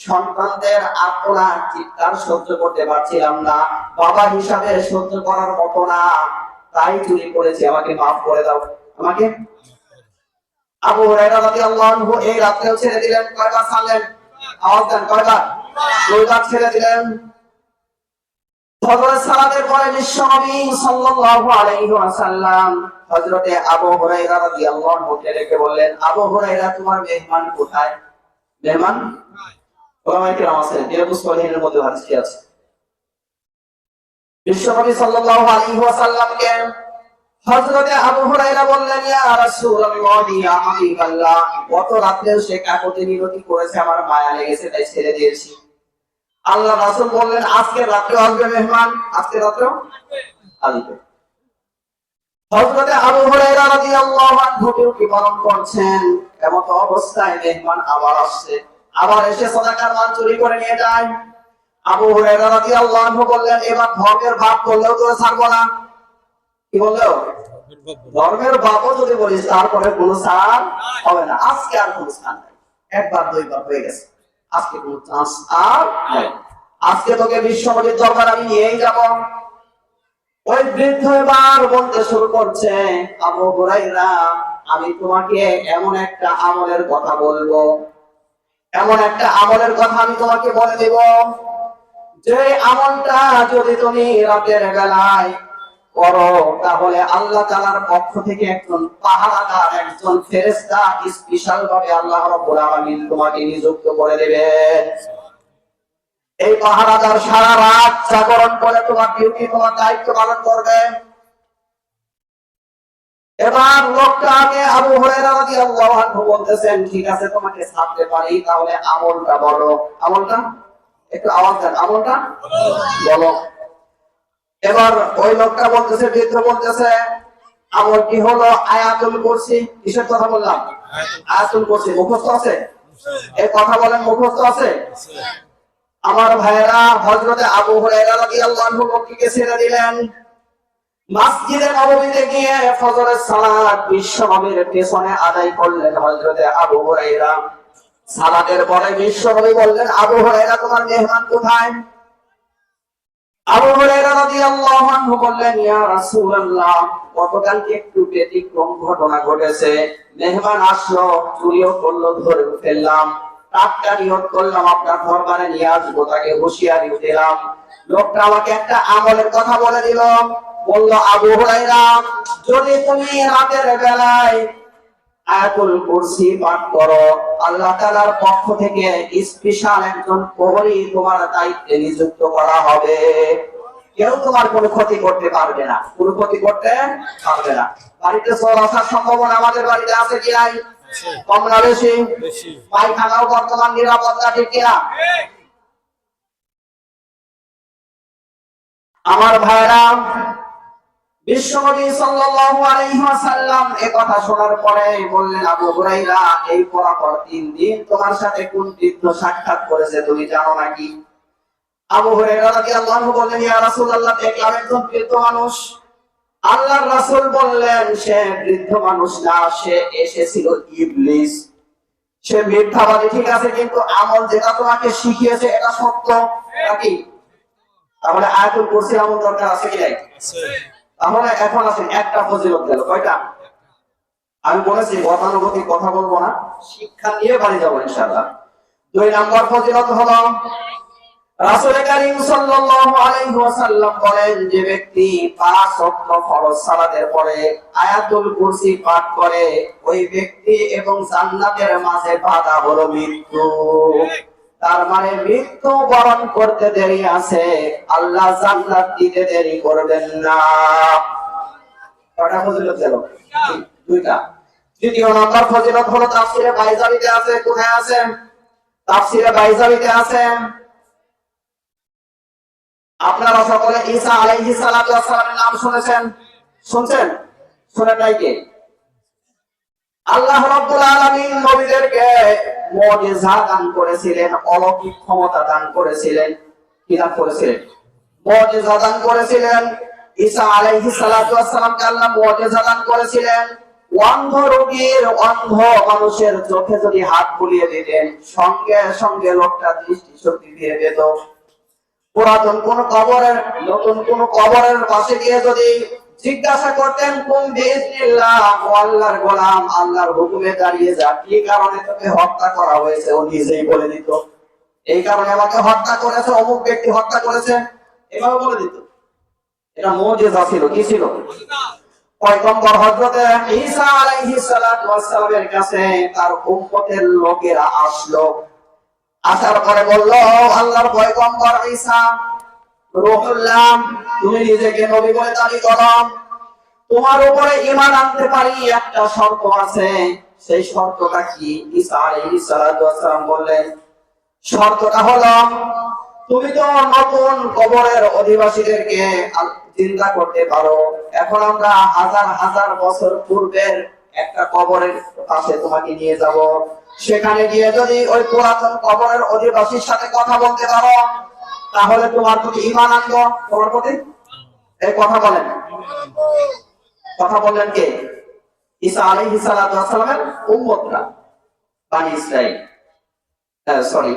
সন্তানদের আর্তনাদ চিৎকার সহ্য করতে পারছিলাম না, বাবা হিসাবে সহ্য করার মতো না, তাই চুরি করেছি, আমাকে মাফ করে দাও, আমাকে। আবু হুরায়রা রাদিয়াল্লাহু আনহু এই রাতেও ছেড়ে দিলেন। কয়বার ছাড়লেন? আওয়াজ দেন, কয়বার? দুইবার ছেড়ে দিলেন। ফজরের সালাতের পরে বিশ্বনবী সাল্লাল্লাহু আলাইহি ওয়াসাল্লাম হযরতে আবু হুরায়রা রাদিয়াল্লাহু আনহুকে ডেকে বললেন, আবু হুরায়রা, তোমার মেহমান কোথায়? মেহমান ওলামায়ে কেরাম আছে, রিয়াদুস সালিহিনের মধ্যে হাদিস আছে। বিশ্বনবী সাল্লাল্লাহু আলাইহি ওয়াসাল্লামকে হযরতে আবু হুরায়রা বললেন, ইয়া রাসূলুল্লাহ, ইয়া হাবিবাল্লাহ, গত রাতেও সে কাকুতি মিনতি করেছে, আমার মায়া লেগেছে, তাই ছেড়ে দিয়েছি। আল্লাহ রাসূল বললেন, আজকে রাতেও আসবে মেহমান, আজকে রাতেও আসবে। হযরতে আবু হুরায়রা রাদিয়াল্লাহু আনহু ডিউটি পালন করছেন, এমত অবস্থায় মেহমান আবার আসছে, আবার এসে সদাকার মাল চুরি করে নিয়ে যায়। আবু হুরায়রা রাদিয়াল্লাহু আনহু বললেন, এবার ধর্মের বাপ বললেও তো ছাড়বো না। কি বললো? ধর্মের বাপও যদি বলিস, তারপরে কোনো ছাড় হবে না। আজকে আর কোনো ছাড় নাই, একবার দুইবার হয়ে গেছে, আজকে কোনো চান্স আর নাই। আজকে তোকে বিশ্বনবীর দরবারে আমি নিয়েই যাব। ওই বৃদ্ধ এবার বলতে শুরু করছে, আবু হুরায়রা, আমি তোমাকে এমন একটা আমলের কথা বলবো, এমন একটা আমলের কথা আমি তোমাকে বলে দেব, যে আমলটা যদি তুমি রাতের বেলায় করো, তাহলে আল্লাহ তাআলার পক্ষ থেকে একজন পাহারাদার, একজন ফেরেশতা স্পেশাল ভাবে আল্লাহ রাব্বুল আলামিন তোমাকে নিযুক্ত করে দেবেন। এই পাহারাদার সারা রাত জাগরণ করে তোমার ডিউটি, তোমার দায়িত্ব পালন করবে। এবার লোকটা আগে আবু হুরায়রা রাদিয়াল্লাহু আনহু বলতেছেন, ঠিক আছে, তোমাকে ছাড়তে পারি, তাহলে আমলটা বলো। আমলটা একটু আওয়াজ দেন, আমলটা বলো। এবার ওই লোকটা বলতেছে, বৃদ্ধ বলতেছে, আমলটি হলো আয়াতুল কুরসি। কিসের কথা বললাম? আয়াতুল কুরসি। মুখস্থ আছে? এই কথা বলেন, মুখস্থ আছে? আমার ভাইয়েরা, হযরতে আবু হুরায়রা রাদিয়াল্লাহু আনহু লোকটিকে ছেড়ে দিলেন। মসজিদে নববীতে গিয়ে ফজরের সালাত বিশ্বনবীর পেছনে আদায় করলেন হযরতে আবু হুরায়রা। সালাতের পরে বিশ্বনবী বললেন, আবু হুরায়রা, তোমার মেহমান কোথায়? আবু হুরায়রা রাদিয়াল্লাহু আনহু বললেন, ইয়া রাসূলুল্লাহ, গতকালকে একটু ব্যতিক্রম ঘটনা ঘটেছে। মেহমান আসলো, চুরিও করলো, ধরে ফেললাম। টাটকা নিয়ত করলাম আপনার দরবারে নিয়ে আসবো, তাকে হুঁশিয়ারি দিলাম। লোকটা আমাকে একটা আমলের কথা বলে দিল। বলল, আবু হুরায়রা, যদি তুমি রাতের বেলায় আয়াতুল কুরসি পাঠ করো, আল্লাহ তাআলার পক্ষ থেকে স্পেশাল একজন প্রহরী তোমার দায়িত্বে নিযুক্ত করা হবে। কেউ তোমার কোনো ক্ষতি করতে পারবে না, কোনো ক্ষতি করতে পারবে না। বাড়িতে চোর আসার সম্ভাবনা আমাদের বাড়িতে আছে কি নাই? কম না বেশি? পায়খানাও বর্তমান নিরাপত্তা ঠিক কিনা? আমার ভাইরা, বিশ্বনবী সাল্লাল্লাহু আলাইহি ওয়াসাল্লাম এই কথা শোনার পরে বললেন, আবু হুরায়রা, এই পরাপর 3 দিন তোমার সাথে কোন বৃদ্ধ সাক্ষাৎ করেছে তুমি জানো নাকি? আবু হুরায়রা রাদিয়াল্লাহু আনহু বললেন, ইয়া রাসূলুল্লাহ, দেখলাম একজন বৃদ্ধ মানুষ। আল্লাহর রাসূল বললেন, সে বৃদ্ধ মানুষ না, সে এসেছিল ইবলিস। সে মিথ্যাবাদী ঠিক আছে, কিন্তু আমল যেটা তোমাকে শিখিয়েছে এটা সত্য নাকি? তাহলে আয়াতুল কুরসির আমল দরকার আছে কি নাই? আছে। তাহলে এখন আসেন, একটা ফজিলত গেল, কয়টা? আমি বলেছি গতানুগতিক কথা বলবো না, শিক্ষা নিয়ে বাড়ি যাবো ইনশাআল্লাহ। 2 নম্বর ফজিলত হলো, রাসূল কারীম সাল্লাল্লাহু আলাইহি ওয়াসাল্লাম বলেন, যে ব্যক্তি 5 ওয়াক্ত ফরজ সালাতের পরে আয়াতুল কুরসি পাঠ করে, ওই ব্যক্তি এবং জান্নাতের মাঝে বাধা হলো মৃত্যু। তার মানে মৃত্যু বরণ করতে দেরি আছে, আল্লাহ জান্নাত দিতে দেরি করবেন না। কয়টা ফজিলত গেল? 2টা। দ্বিতীয় নম্বর ফজিলত হলো, তাফসীরে বাইজাবিতে আছে। কোথায় আছে? তাফসীরে বাইজাবিতে আছে। আপনারা সকলে ঈসা আলাইহিস সালাতু ওয়াস সালামের নাম শুনেছেন? শুনছেন? শুনেন নাই কে? আল্লাহ রাব্বুল আলামিন নবীদেরকে মুজিজা দান করেছিলেন, অলৌকিক ক্ষমতা দান করেছিলেন। কি দান করেছিলেন? মুজিজা দান করেছিলেন। ঈসা আলাইহিস সালাতু ওয়াস সালামকে আল্লাহ মুজিজা দান করেছিলেন। অন্ধ রোগীর, অন্ধ মানুষের চোখে যদি হাত বুলিয়ে দিতেন, সঙ্গে সঙ্গে লোকটা দৃষ্টিশক্তি ফিরে পেত। পুরাতন কোন কবরের, নতুন কোন কবরের পাশে গিয়ে যদি জিজ্ঞাসা করতেন, কোন বিইজনিল্লাহ, ও আল্লাহর গোলাম, আল্লাহর হুকুমে দাঁড়িয়ে যা, কি কারণে তোকে হত্যা করা হয়েছে, ও নিজেই বলে দিত। এই কারণে আমাকে হত্যা করেছে, অমুক ব্যক্তি হত্যা করেছে, এভাবে বলে দিত। এটা মুজিজা ছিল। কি ছিল? পয়গম্বর হযরত ঈসা আলাইহিস সালাতু ওয়াস সালামের কাছে তার উম্মতের লোকেরা আসলো। আসার পরে বলল, আল্লাহর পয়গম্বর ঈসা রূহুল্লাহ, তুমি নিজেকে নবী বলে দাবি করো, তোমার উপরে ঈমান আনতে পারি, একটা শর্ত আছে। সেই শর্তটা কি? ঈসা আলাইহিস সালাতু ওয়াস সালাম বললেন, শর্তটা হলো, তুমি তো নতুন কবরের অধিবাসীদেরকে চিন্তা করতে পারো। এখন আমরা হাজার হাজার বছর পূর্বের একটা কবরের পাশে তোমাকে নিয়ে যাব। সেখানে গিয়ে যদি ওই পুরাতন কবরের অধিবাসীর সাথে কথা বলতে পারো, তাহলে তোমার প্রতি ঈমান আনবো। তোমার প্রতি এই কথা বলেন। কথা বললেন কে? ঈসা আলাইহিস সালাতু ওয়াস সালামের উম্মতরা, বনি ইসরাইল। সরি,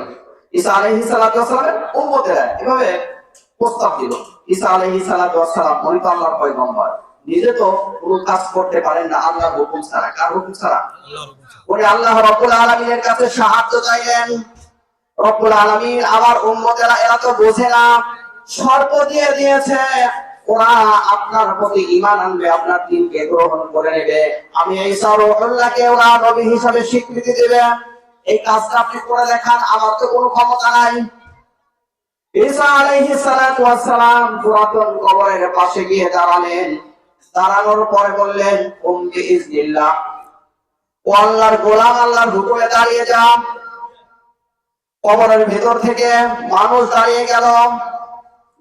ঈসা আলাইহিস সালাতু ওয়াস সালামের উম্মতেরা এভাবে প্রস্তাব দিল। ঈসা আলাইহিস সালাতু ওয়াস সালাম, উনি তো আল্লাহর পয়গম্বর, নিজে তো কোনো কাজ করতে পারেন না আল্লাহর হুকুম ছাড়া। কার হুকুম ছাড়া? উনি আল্লাহ রাব্বুল আলামিনের কাছে সাহায্য চাইলেন। রব্বুল আলামিন, আমার উম্মতেরা এরা তো বোঝে না, শর্ত দিয়ে দিয়েছে, ওরা আপনার প্রতি ঈমান আনবে, আপনার দ্বীনকে গ্রহণ করে নেবে, আমি ঈসা রূহুল্লাহকে ওরা নবী হিসাবে স্বীকৃতি দেবে। এই কাজটা আপনি করে দেখান, আমার তো কোনো ক্ষমতা নাই। ঈসা আলাইহিস সালাতু ওয়াস সালাম পুরাতন কবরের পাশে গিয়ে দাঁড়ালেন। দাঁড়ানোর পরে বললেন, কুম বিইজনিল্লাহ, ও আল্লাহর গোলাম, আল্লাহর হুকুমে দাঁড়িয়ে যা। কবরের ভেতর থেকে মানুষ দাঁড়িয়ে গেল।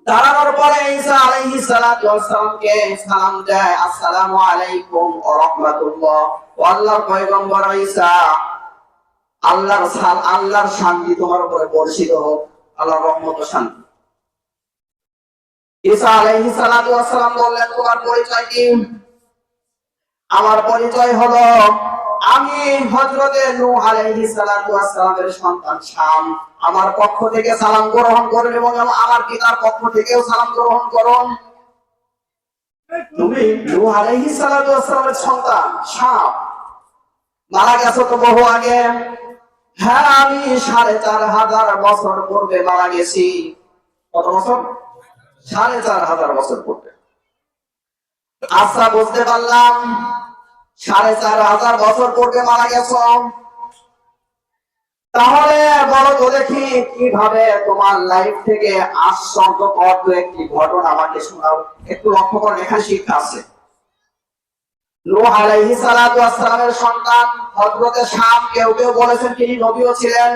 দাঁড়ানোর পরে ঈসা আলাইহিস সালাতু ওয়াস সালামকে সালাম দেয়, আসসালামু আলাইকুম ওয়া রাহমাতুল্লাহ। ও আল্লাহর পয়গম্বর ঈসা, আল্লাহর শান্তি তোমার উপরে বর্ষিত হোক, আল্লাহর রহমত ও শান্তি। ঈসা আলাইহিস সালাতু ওয়াস সালাম বললেন, তোমার পরিচয় কি? আমার পরিচয় হলো আমি হযরতে নূহ আলাইহিস সালাতু ওয়াস সালামের সন্তান শাম, আমার পক্ষ থেকে সালাম গ্রহণ করুন এবং আমার পিতার পক্ষ থেকেও সালাম গ্রহণ করুন। তুমি নূহ আলাইহিস সালাতু ওয়াস সালামের সন্তান শাম, মারা গেছো তো বহু আগে। হ্যাঁ, আমি ৪,৫০০ বছর পূর্বে মারা গেছি। কত বছর? ৪,৫০০ বছর পূর্বে। আচ্ছা, বুঝতে পারলাম ৪,৫০০ বছর পূর্বে মারা গেছো। তাহলে বলো তো দেখি, কিভাবে তোমার লাইফ থেকে আশ্চর্যকর একটি ঘটনা আমাকে শোনাও। একটু লক্ষ্য করেন, এখানে শিক্ষা আছে। নূহ আলাইহিস সালাতু ওয়াস সালামের সন্তান হযরতে শাম, কেউ কেউ বলেছেন তিনি নবীও ছিলেন।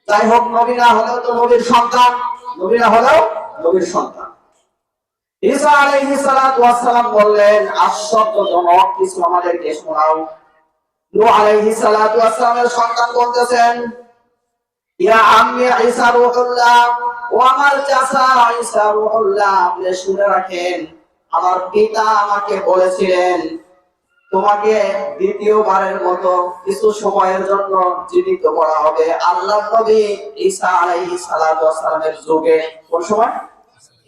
যাই হোক, নবী না হলেও তো নবীর সন্তান, নবী না হলেও নবীর সন্তান। ঈসা আলাইহিস সালাতু ওয়াস সালাম বললেন, আশ্চর্যজনক কিছু আমাদেরকে শোনাও। নূহ আলাইহিস সালাতু ওয়াস সালামের সন্তান বলতেছেন, ইয়া আম্মি ঈসা রূহুল্লাহ, ও আমার চাচা ঈসা রূহুল্লাহ, আপনি শুনে রাখেন, আমার পিতা আমাকে বলেছিলেন তোমাকে দ্বিতীয়বারের মতো কিছু সময়ের জন্য জীবিত করা হবে আল্লাহর নবী ঈসা আলাইহিস সালাতু ওয়াস সালামের যুগে। কোন সময়?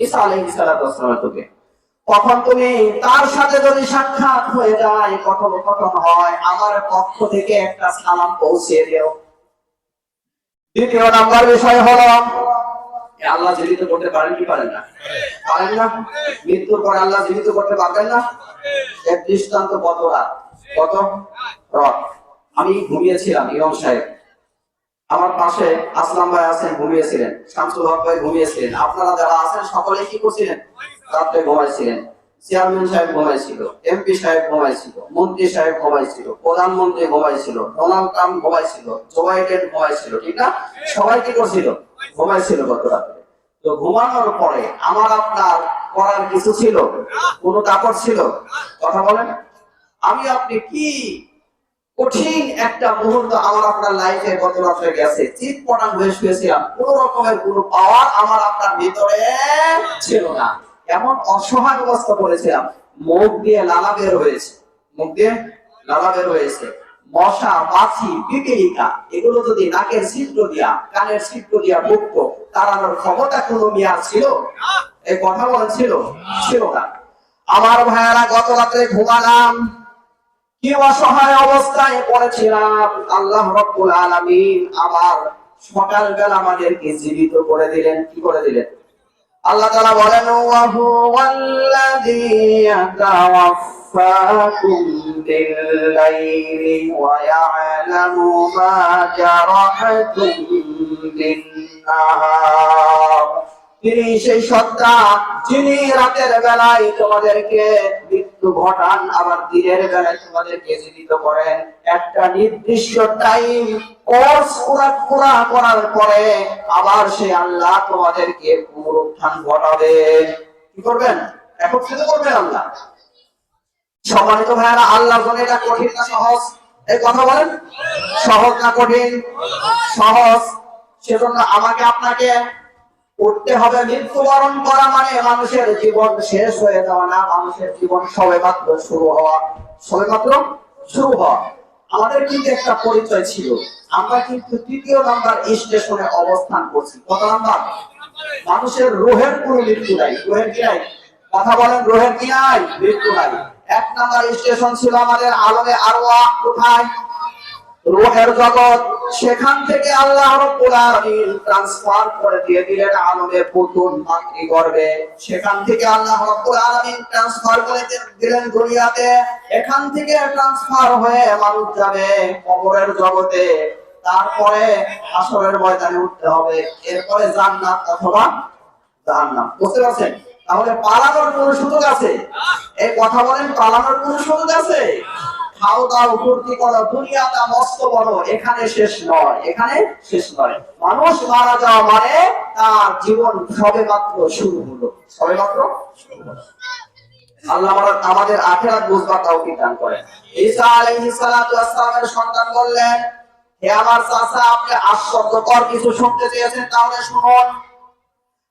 ঈসা আলাইহিস সালাতু ওয়াস সালামের যুগে। তখন তুমি তার সাথে যদি সাক্ষাৎ হয়ে যায়, কথোপকথন হয়, আমার পক্ষ থেকে একটা সালাম পৌঁছে দিও। দ্বিতীয় নাম্বার বিষয় হলো, আল্লাহ জীবিত করতে পারেন কি পারেন না? পারেন না। মৃত্যুর পরে আল্লাহ জীবিত করতে পারবেন না। এক দৃষ্টান্ত, কত রাত, কত রাত আমি ঘুমিয়েছিলাম, ইমাম সাহেব আমার পাশে আসলাম ভাই আছেন, ঘুমিয়েছিলেন, শামসুল হক ভাই ঘুমিয়েছিলেন, আপনারা যারা আছেন সকলে কি করছিলেন? রাত্রে ঘুমাইছিলেন। চেয়ারম্যান সাহেব ঘুমাইছিল, এমপি সাহেব ঘুমাইছিল, মন্ত্রী সাহেব ঘুমাইছিল, প্রধানমন্ত্রী ঘুমাইছিল, ডোনাল্ড ট্রাম্প ঘুমাইছিল, জো বাইডেন ঘুমাইছিল, ঠিক না? সবাই কি করছিল? ঘুমাইছিল গত রাত্রে। তো ঘুমানোর পরে আমার আপনার করার কিছু ছিল? কোনো কাপড় ছিল? কথা বলেন। আমি আপনি কি কঠিন একটা মুহূর্ত আমার আপনার লাইফে গত রাত্রে গেছে, চিৎপটাং হয়ে শুয়েছিলাম, কোন রকমের কোনো পাওয়ার আমার আপনার ভিতরে ছিল না, এমন অসহায় অবস্থা পড়েছিলাম। মুখ দিয়ে লালা বের হয়েছে, মুখ দিয়ে লালা বের হয়েছে। মশা, মাছি, পিপিলিকা এগুলো যদি নাকের ছিদ্র দিয়া, কানের ছিদ্র দিয়া ঢুকতো, তাড়ানোর ক্ষমতা কোনো মিয়ার ছিল? এই কথা বলা ছিল? ছিল না। আমার ভাইয়ারা, গত রাত্রে ঘুমালাম, কি অসহায় অবস্থায় পড়েছিলাম। আল্লাহ রাব্বুল আলামিন আবার সকালবেলা আমাদেরকে জীবিত করে দিলেন। কি করে দিলেন? আল্লাহ তাআলা বলেন, ওয়া হুয়াল্লাযী ইয়াতাওয়াফফাকুম বিল-লাইলি ওয়া ইয়া'লামু মা জারাহতুম বিন-নাহার। তিনি সেই সত্তা যিনি রাতের বেলায় তোমাদেরকে মৃত্যু ঘটান, আবার দিনের বেলায় তোমাদেরকে জীবিত করেন। একটা নির্দিষ্ট টাইম কোর্স পুরা করার পরে আবার সেই আল্লাহ তোমাদেরকে পুনরুত্থান ঘটাবে। কি করবেন? একত্রিত করবেন আল্লাহ। সম্মানিত ভাইয়ারা, আল্লাহর জন্য এটা কঠিন না সহজ? এই কথা বলেন, সহজ না কঠিন? সহজ। সেজন্য আমাকে আপনাকে উঠতে হবে। মৃত্যুবরণ করা মানে মানুষের জীবন শেষ হয়ে যাওয়া না, মানুষের জীবন সবেমাত্র শুরু হওয়া, সবেমাত্র শুরু হওয়া। আমাদের কিন্তু একটা পরিচয় ছিল, আমরা কিন্তু ৩য় নাম্বার স্টেশনে অবস্থান করছি। কত নাম্বার? মানুষের রুহের কোনো মৃত্যু নাই। রুহের কি নাই? কথা বলেন, রুহের কি নাই? মৃত্যু নাই। ১ নাম্বার স্টেশন ছিল আমাদের আলমে আরওয়াহ। কোথায়? রূহের জগৎ। সেখান থেকে আল্লাহ রাব্বুল আলামিন ট্রান্সফার করে দিয়ে দিলেন আলমে পুতুন, মাতৃগর্ভে। সেখান থেকে আল্লাহ রাব্বুল আলামিন ট্রান্সফার করে দিলেন দুনিয়াতে। এখান থেকে ট্রান্সফার হয়ে মানুষ যাবে কবরের জগতে। তারপরে হাসরের ময়দানে উঠতে হবে। এরপরে জান্নাত অথবা জাহান্নাম। বুঝতে পারছেন? তাহলে পালানোর কোনো সুযোগ আছে? এই কথা বলেন, পালানোর কোনো সুযোগ আছে? খাও দাও, ফুর্তি করো, দুনিয়াটা মস্ত বড়, এখানে শেষ নয়, এখানে শেষ নয়। মানুষ মারা যাওয়া মানে তার জীবন সবেমাত্র শুরু হলো, সবেমাত্র শুরু হলো। আল্লাহ আমাদের আখিরাত বুঝবার তৌফিক দান করেন। ঈসা আলাইহিস সালাতু ওয়াস সালামের সন্তান বললেন, হে আমার চাচা, আপনি আশ্চর্যকর কিছু শুনতে চেয়েছেন, তাহলে শুনুন।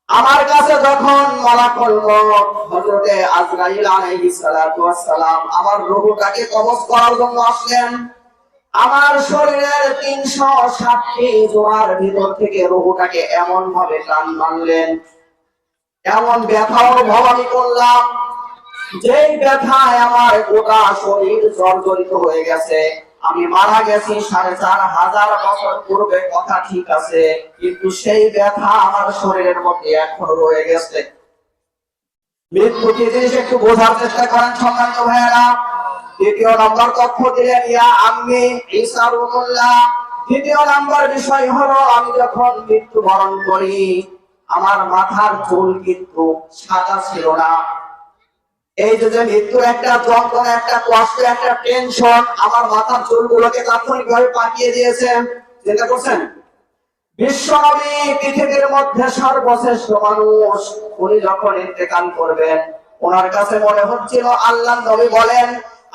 আমার কাছে যখন মালাকুল মউত হযরতে আজরাইল আলাইহিস সালাতু ওয়াস সালাম আমার রূহটাকে কবজ করার জন্য আসলেন, আমার শরীরের 360টি জোড়ার ভিতর থেকে রুহটাকে এমন ভাবে টান মারলেন, এমন ব্যথা অনুভব আমি করলাম, যেই ব্যথায় আমার গোটা শরীর জর্জরিত হয়ে গেছে। আমি মারা গেছি 4500 বছর পূর্বে, কথা ঠিক আছে, কিন্তু সেই ব্যথা আমার শরীরের মধ্যে এখনো রয়ে গেছে। মৃত্যু কি জিনিস একটু বোঝার চেষ্টা করেন সম্মানিত ভাইয়েরা। দ্বিতীয় নম্বর তথ্য দিলেন ইয়া আম্মি ঈসা রুহুল্লাহ। দ্বিতীয় নম্বর বিষয় হলো, আমি যখন মৃত্যুবরণ করি আমার মাথার চুল কিন্তু সাদা ছিল না। এই যে মৃত্যুর একটা যন্ত্রণা, একটা কষ্ট, একটা টেনশন আমার মাথার চুলগুলোকে তাৎক্ষণিকভাবে পাকিয়ে দিয়েছে। চিন্তা করছেন? বিশ্বনবী পৃথিবীর মধ্যে সর্বশ্রেষ্ঠ মানুষ, উনি যখন ইন্তেকাল করবেন ওনার কাছে মনে হচ্ছিল, আল্লাহ নবী বলেন,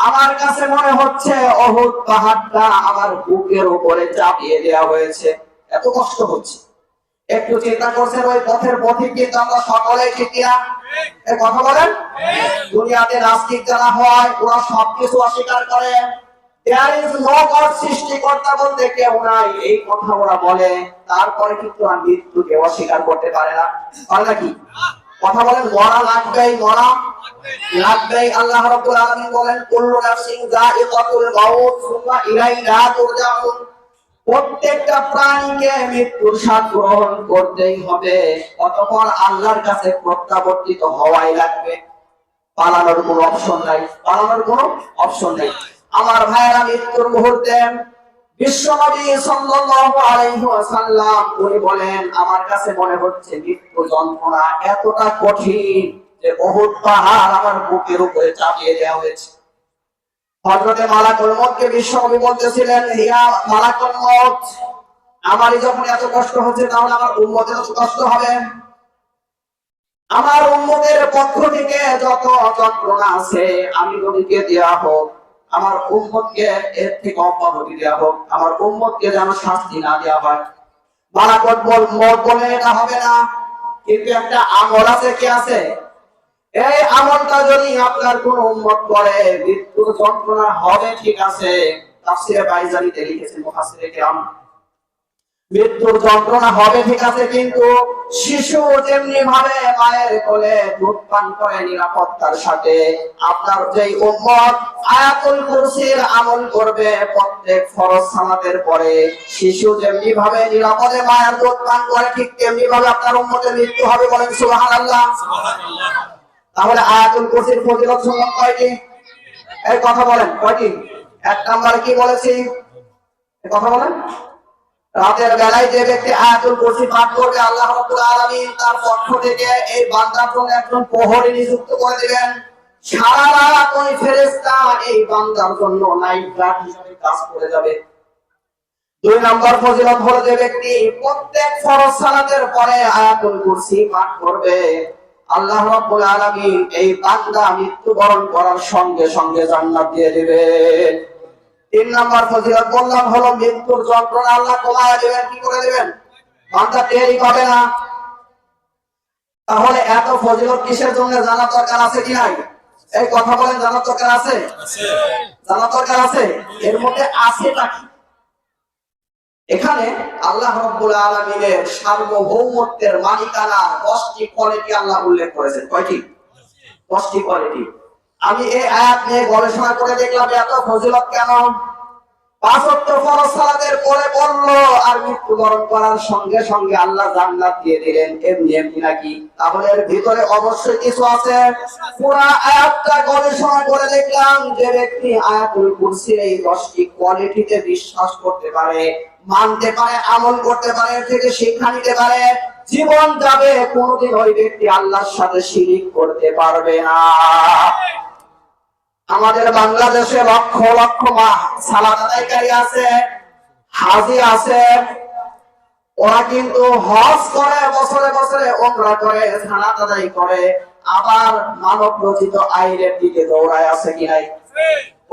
আমার কাছে মনে হচ্ছে অহুদ পাহাড়টা আমার বুকের উপরে চাপিয়ে দেওয়া হয়েছে, এত কষ্ট হচ্ছে। একটু চিন্তা করছেন ওই পথের পথিক কিন্তু আমরা সকলেই, ঠিক কিনা? এই কথা বলেন। দুনিয়াতে নাস্তিক যারা হয় ওরা সবকিছু অস্বীকার করে, there is no God, সৃষ্টিকর্তা বলতে কেউ নাই, এই কথা ওরা বলে। তারপরে কিন্তু আর মৃত্যুকে অস্বীকার করতে পারে না, পারে নাকি? কথা বলেন, মরা লাগবেই, মরা লাগবেই। আল্লাহ রাব্বুল আলামিন বলেন, কুল্লু নাফসিন যায়িকাতুল মাউত সুম্মা ইলাইনা তুরজাউন। প্রত্যেকটা প্রাণীকে মৃত্যুর স্বাদ গ্রহণ করতেই হবে, অতঃপর আল্লাহর কাছে প্রত্যাবর্তিত হওয়াই লাগবে। পালানোর কোনো অপশন নাই, পালানোর কোনো অপশন নাই। আমার ভাইয়েরা, মৃত্যুর মুহূর্তে বিশ্বনবী সাল্লাল্লাহু আলাইহি ওয়াসাল্লাম উনি বলেন, আমার কাছে মনে হচ্ছে মৃত্যু যন্ত্রণা এতটা কঠিন যে উহুদ পাহাড় আমার বুকের উপরে চাপিয়ে দেওয়া হয়েছে। হযরতে মালাকুল মউতকে বিশ্বনবী বলতেছিলেন, ইয়া মালাকুল মউত, আমারই যখন এত কষ্ট হচ্ছে তাহলে আমার উম্মতের তো কষ্ট হবে। আমার উম্মতের পক্ষ থেকে যত যন্ত্রণা আছে আমি নবীকে দেয়া হোক, আমার উম্মতকে এর থেকে অব্যাহতি দেয়া হোক, আমার উম্মতকে যেন শাস্তি না দেওয়া হয়। মালাকুল মউত বলে, এটা হবে না, কিন্তু একটা আমল আছে। কি আছে? এই আমলটা যদি আপনার কোন উম্মত করে মৃত্যুর যন্ত্রণা হবে, ঠিক আছে। তাফসীরে বাইজানিতে লিখেছেন মুফাসসিরে কিরাম, মৃত্যুর যন্ত্রণা হবে ঠিক আছে, কিন্তু শিশু যেমনি ভাবে মায়ের কোলে দুধ পান করে নিরাপত্তার সাথে, আপনার যেই উম্মত আয়াতুল কুরসির আমল করবে প্রত্যেক ফরজ সালাতের পরে, শিশু যেমনি ভাবে নিরাপদে মায়ের দুধ পান করে, ঠিক তেমনি ভাবে আপনার উম্মতের মৃত্যু হবে। বলেন সুবহানাল্লাহ। সুবহানাল্লাহ। তাহলে আয়াতুল কুরসির ফজিলত শুনলাম কয়টি? এই কথা বলেন, কয়টি? এক নম্বরে কি বলেছি? এই কথা বলেন, রাতের বেলায় যে ব্যক্তি আয়াতুল কুরসি পাঠ করবে আল্লাহ রাব্বুল আলামিন তার পক্ষ থেকে এই বান্দার জন্য একজন প্রহরী নিযুক্ত করে দিবেন। সারা রাত ওই ফেরেশতা এই বান্দার জন্য নাইট গার্ড হিসেবে কাজ করে যাবে। দুই নম্বর ফজিলত হলো, যে ব্যক্তি প্রত্যেক ফরজ সালাতের পরে আয়াতুল কুরসি পাঠ করবে আল্লাহ রাব্বুল আলামিন এই বান্দা মৃত্যুবরণ করার সঙ্গে সঙ্গে জান্নাত দিয়ে দিবেন। তিন নম্বর ফজিলত বললাম হলো, মৃত্যুর যন্ত্রণা আল্লাহ কমায় দিবেন। কি করে দিবেন? বান্দা টেরই পাবে না। তাহলে এত ফজিলত কিসের জন্য জানার দরকার আছে কি নাই? এই কথা বলেন, জানার দরকার আছে? জানার দরকার আছে। এর মধ্যে আছে নাকি? এখানে আল্লাহ রাব্বুল আলামিনের সার্বভৌমত্বের মালিকানা 10টি কোয়ালিটি আল্লাহ উল্লেখ করেছেন। কয়টি? 10টি কোয়ালিটি। আমি এই আয়াত নিয়ে গবেষণা করে দেখলাম এত ফজিলত কেন। 5 ওয়াক্ত ফরজ সালাতের পরে বললো আর মৃত্যুবরণ করার সঙ্গে সঙ্গে আল্লাহ জান্নাত দিয়ে দিলেন, এমনি এমনি নাকি? তাহলে এর ভিতরে অবশ্যই কিছু আছে। পুরো আয়াতটা গবেষণা করে দেখলাম, যে ব্যক্তি আয়াতুল কুরসির এই 10টি কোয়ালিটিতে বিশ্বাস করতে পারে, মানতে পারে, আমল করতে পারে, এর থেকে শিক্ষা নিতে পারে, জীবন যাবে, কোনোদিন ওই ব্যক্তি আল্লাহর সাথে শিরিক করতে পারবে না। আমাদের বাংলাদেশে লক্ষ লক্ষ সালাত আদায়কারী আছে, হাজি আছে, ওরা কিন্তু হজ করে, বছরে বছরে ওমরা করে, সালাত আদায় করে, আবার মানব রচিত আইনের দিকে দৌড়ায়। আছে কি নাই?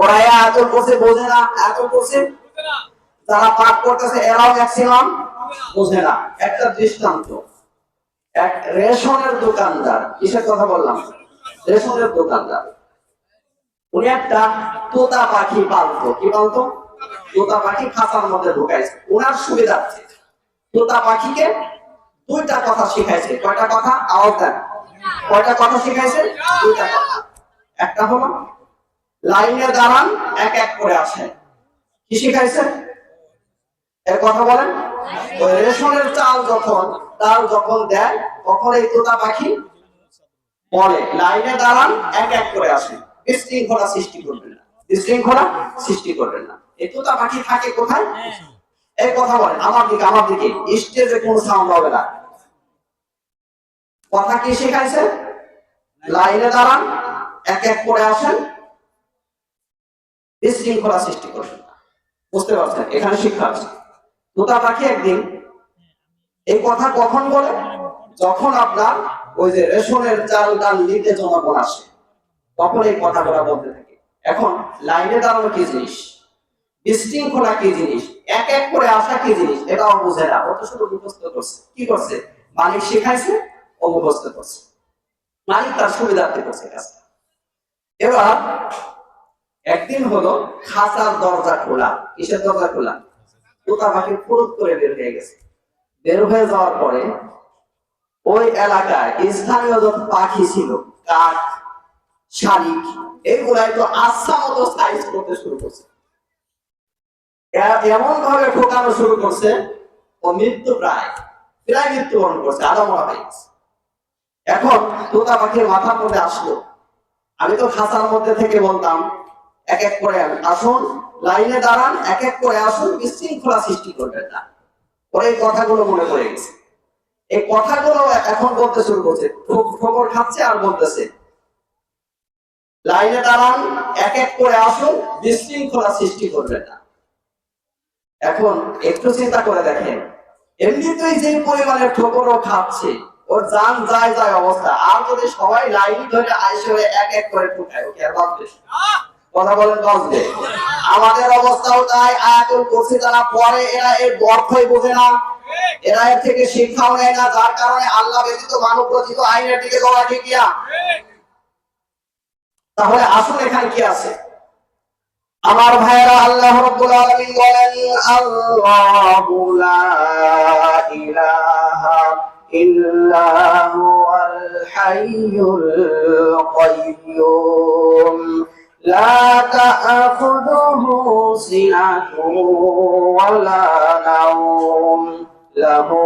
ওরা আয়াতুল কুরসি বোঝে না। আয়াতুল কুরসি যারা পাঠ করতেছে এরাও ম্যাক্সিমাম বোঝে না। একটা দৃষ্টান্ত, এক রেশনের দোকানদার, কিসের কথা বললাম? রেশনের দোকানদার। উনি একটা তোতা পাখি পালতো। কি পালতো? তোতা পাখি খাঁচার মধ্যে ঢুকাইছে ওনার সুবিধার্থে। তোতা পাখিকে দুইটা কথা শিখাইছে। কয়টা কথা? আওয়াজ দেন। কয়টা কথা শিখাইছে? দুইটা কথা। একটা হলো লাইনে দাঁড়ান, এক এক করে আসেন। কি শিখাইছে? এর কথা বলেন। ওই রেশনের চাল যখন দেয় তখন এই তোতা পাখি বলে লাইনে দাঁড়ান, এক এক করে আসেন, বিশৃঙ্খলা সৃষ্টি করবেন না, বিশৃঙ্খলা সৃষ্টি করবেন না। এই তোতা পাখি থাকে কোথায়? এই কথা বলেন আমার দিকে স্টেজে কোনো সাউন্ড হবে না। কথা কি শিখাইছে? লাইনে দাঁড়ান, এক এক করে আসেন, বিশৃঙ্খলা সৃষ্টি করবেন না। বুঝতে পারছেন? এখানে শিক্ষা আছে। তোতা পাখি একদিন এই কথা কখন বলে? যখন আপনার ওই যে রেশনের চাল ডাল নিতে জনগণ আসে, তখন এই কথাগুলো বলতে থাকে। এখন লাইনে দাঁড়ানো কি জিনিস, বিশৃঙ্খলা কি জিনিস, এক এক করে আসা কি জিনিস, এটাও বুঝে না। অত শুধু মুখস্থ করছে। কি করছে? মালিক শিখাইছে, ও মুখস্থ করছে। মালিক তার সুবিধার্থে করছে কাজটা। এবার একদিন হলো খাঁচার দরজা খোলা। কিসের দরজা খোলা? তোতা পাখি ফুরুত করে বের হয়ে গেছে। বের হয়ে যাওয়ার পরে ওই এলাকায় স্থানীয় যত পাখি ছিল, কাক, শালিক, এগুলাই তো আচ্ছা মতো সাইজ করতে শুরু করছে। এমন ভাবে ঠোকানো শুরু করছে, ও প্রায় মৃত্যুবরণ করছে, আধা মরা হয়ে গেছে। এখন তোতা পাখির মাথার মধ্যে আসলো, আমি তো খাঁচার মধ্যে থেকে বলতাম এক এক করে আসুন, লাইনে দাঁড়ান, এক এক করে আসুন, বিশৃঙ্খলা সৃষ্টি করবেন না। ওর এই কথাগুলো মনে পড়ে গেছে। এই কথাগুলো এখন বলতে শুরু করছে, খবর খাচ্ছে আর বলতেছে লাইনে দাঁড়ান, এক এক করে আসুন, বিশৃঙ্খলা সৃষ্টি করবেন না। এখন একটু চিন্তা করে দেখেন, এমনিতেই যে পরিমাণের ঠোকরও খাচ্ছে, ওর জান যায় অবস্থা, আর যদি সবাই লাইন ধরে আইসে এক এক করে ঠোকায়, ওকে আর বাঁচবে? কথা বলেন, বাঁচবে? আমাদের অবস্থাও তাই। আয়াতুল কুরসি যারা পড়ে এরা এর অর্থই বোঝে না, এরা এর থেকে শিক্ষাও নেয় না, যার কারণে আল্লাহ ব্যতীত মানব রচিত আইনের দিকে যাওয়া ঠিক না। তাহলে আসুন এখানে কি আছে? আমার ভাইরা, আল্লাহ রাব্বুল আলামিন বলেন আল্লাহু লা ইলাহা ইল্লা হুয়াল হাইয়ুল কাইয়্যুম লা তা'খুযুহু সিনাতুন ওয়া লা নাওম লাহু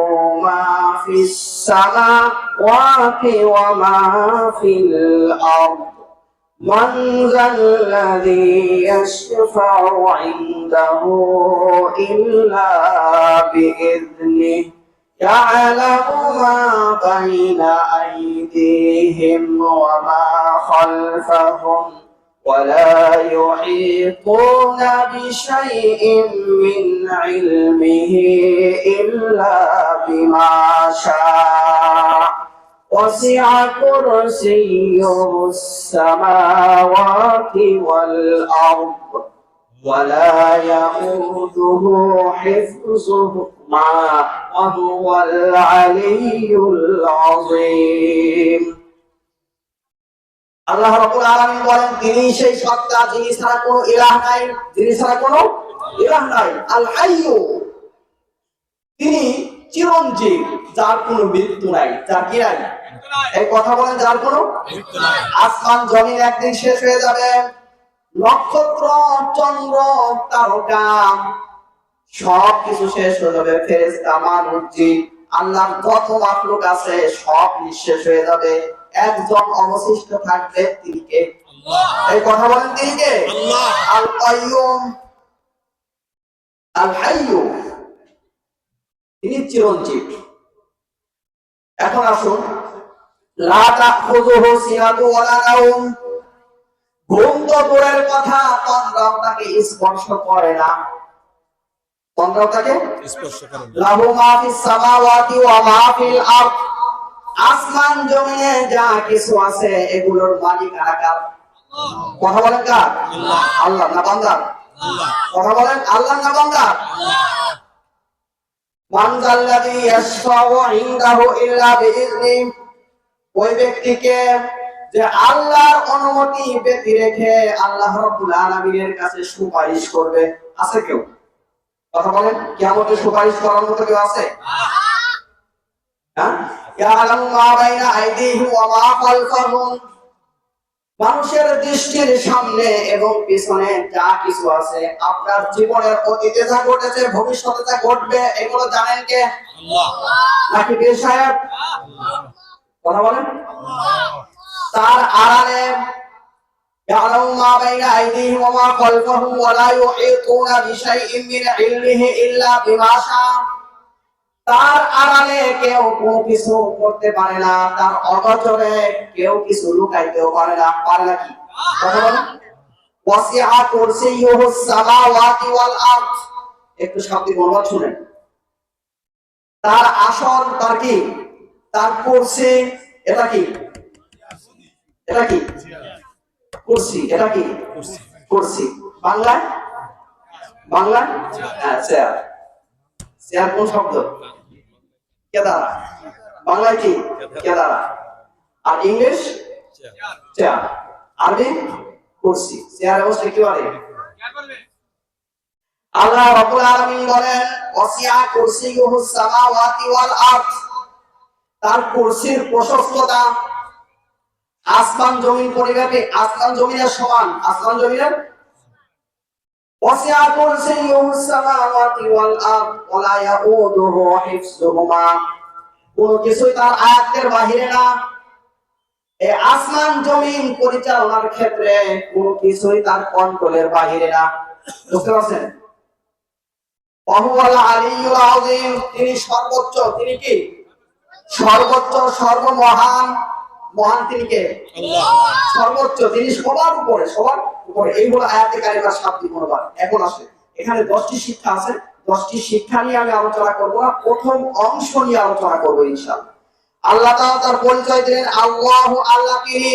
মা ফিস সামাওয়াতি ওয়া মা ফিল আরদ من ذا الذي يشفع عنده إلا بإذنه يعلم ما بين أيديهم وما خلفهم ولا يحيطون بشيء من علمه إلا بما شاء وسع كرسيه السماوات والأرض ولا يئوده حفظهما وهو العلي العظيم আল্লাহ রাব্বুল আলামিন বলেন, তিনি সেই সত্তা যিনি ছাড়া কোনো ইলাহ নাই, যিনি ছাড়া কোনো ইলাহ নাই। আল হাইয়্যু, তিনি চিরঞ্জীব, যার কোনো মৃত্যু নাই। যার কি নাই? এই কথা বলেন, যার কোনো মৃত্যু নাই। আসমান জমিন একদিন শেষ হয়ে যাবে, নক্ষত্র, চন্দ্র, তারকা সব কিছু শেষ হয়ে যাবে, ফেরেশতা, মানুষ, জিন, আল্লাহর যত মাখলুক আছে সব নিঃশেষ হয়ে যাবে। একজন অবশিষ্ট থাকবে, তিনি কে? আল্লাহ। এই কথা বলেন, তিনি কে? আল্লাহ। আল কাইয়্যুম, আল হাইয়্যু, তিনি চিরঞ্জীব। এখন আসুন, লা তাখুযুহু সিনাতুন ওয়া লা নাওম, ঘুম তো দূরের কথা, তন্দ্রাও তাকে স্পর্শ করে না। তন্দ্রাও তাকে স্পর্শ করে না। লাহু মা ফিস সামাওয়াতি ওয়া মা ফিল আরদ, আসমান জমিনে যা কিছু আছে এগুলোর মালিক কার? কথা বলেন, কার? আল্লাহ। আল্লাহ না বান্দা? আল্লাহ। কথা বলেন, আল্লাহ না বান্দা? আল্লাহ। মান যাল্লাযী ইয়াশফাউ ইনদাহু ইল্লা বিইযনিহি, ওই ব্যক্তিকে যে আল্লাহর অনুমতি ব্যতি রেখে আল্লাহ রাব্বুল আলামিনের কাছে সুপারিশ করবে? আছে কেউ? কথা বলেন, কিয়ামতে সুপারিশ করার মতো কেউ আছে? হ্যাঁ, ইয়ালামু মা বাইনা আইদিহিম ওয়া মা খালফাহুম, মানুষের দৃষ্টির সামনে এবং পিছনে যা কিছু আছে, আপনার জীবনের অতীতে যা ঘটেছে, ভবিষ্যতে যা ঘটবে, এগুলো জানেন কে? আল্লাহ। নাকি পীর সাহেব? কথা বলেন। তার আড়ালে ইয়ালামু মা বাইনা আইদিহিম ওয়া মা খালফাহুম ওয়া লা ইউহিতুনা বিশাইইন মিন ইলমিহি ইল্লা বিমা শা, তার আড়ালে কেউ কোনো কিছু করতে পারে না, তার অগোচরে কেউ কিছু লুকাইতেও পারে না। পারে নাকি? কথা বলেন। ওয়াসিআ কুরসিয়ুহুস সামাওয়াতি ওয়াল আরদ, একটু শব্দ বলবো শুনেন। তার আসন, তার কি? তার কুরসি, এটা কি? এটা কি? কুরসি। এটা কি? কুরসি। বাংলায়? বাংলায়? হ্যাঁ, চেয়ার। চেয়ার কোন শব্দ? কেদারা। বাংলায় কি? কেদারা। আর ইংলিশ? চেয়ার। আরবি? কুরসি। চেয়ার অবস্থা কি বলে? আল্লাহ রাব্বুল আলামিন বলেন ওয়াসিআ কুরসিয়ুহুস সামাওয়াতি ওয়াল আরদ, তার কুরসির প্রশস্ততা আসমান জমিন পরিব্যাপী, আসমান জমিনের সমান। আসমান জমিনের ওয়াসিআ কুরসিয়ুহুস সামাওয়াতি ওয়াল আরদ ওয়া লা ইয়াউদুহু হিফযুহুমা, কোন কিছুই তার আয়াতের বাহিরে না। এই আসমান জমিন পরিচালনার ক্ষেত্রে কোন কিছুই তার কন্ট্রোলের বাহিরে না। বুঝতে পারছেন? ওয়াহুয়াল আলিয়্যুল আযীম, তিনি সর্বোচ্চ। তিনি কি? সর্বোচ্চ, সর্বমহান। মহান তিনি কে? আল্লাহ। সর্বোচ্চ, তিনি সবার উপরে, সবার উপরে। এই হলো আয়াতে কারিমার শাব্দিক অনুবাদ। এখন আসে, এখানে 10টি শিক্ষা আছে। 10টি শিক্ষা নিয়ে আমি আলোচনা করব না, প্রথম অংশ নিয়ে আলোচনা করব ইনশাআল্লাহ। আল্লাহ তাআলা তার পরিচয় দিলেন আল্লাহু, আল্লাহ তিনি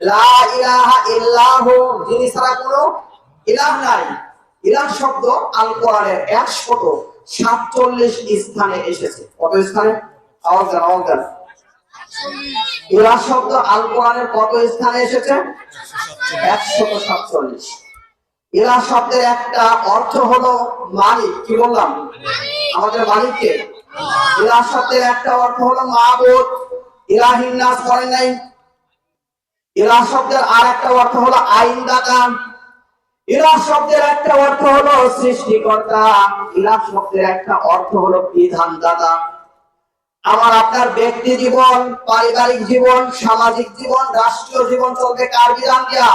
লা ইলাহা ইল্লাহু, যিনি ছাড়া কোনো ইলাহ নাই। ইলাহ শব্দ আল কোরআনের 147 স্থানে এসেছে। কত স্থানে? আওয়াজ দেন, আওয়াজ দেন। ইলাহ শব্দ আল কোরআনের কত স্থানে এসেছে? 147। ইলাহ শব্দের একটা অর্থ হলো মালিক। কি বললাম? আমাদের মালিককে। ইলাহ শব্দের একটা অর্থ হলো মাবুদ। ইলাহিন নাস করেন নাই। ইলাহ শব্দের আর একটা অর্থ হলো আইনদাতা। ইলাহ শব্দের একটা অর্থ হলো সৃষ্টিকর্তা। ইলাহ শব্দের একটা অর্থ হলো বিধানদাতা। আমার আপনার ব্যক্তি জীবন, পারিবারিক জীবন, সামাজিক জীবন, রাষ্ট্রীয় জীবন চলবে কার বিধান দিয়া?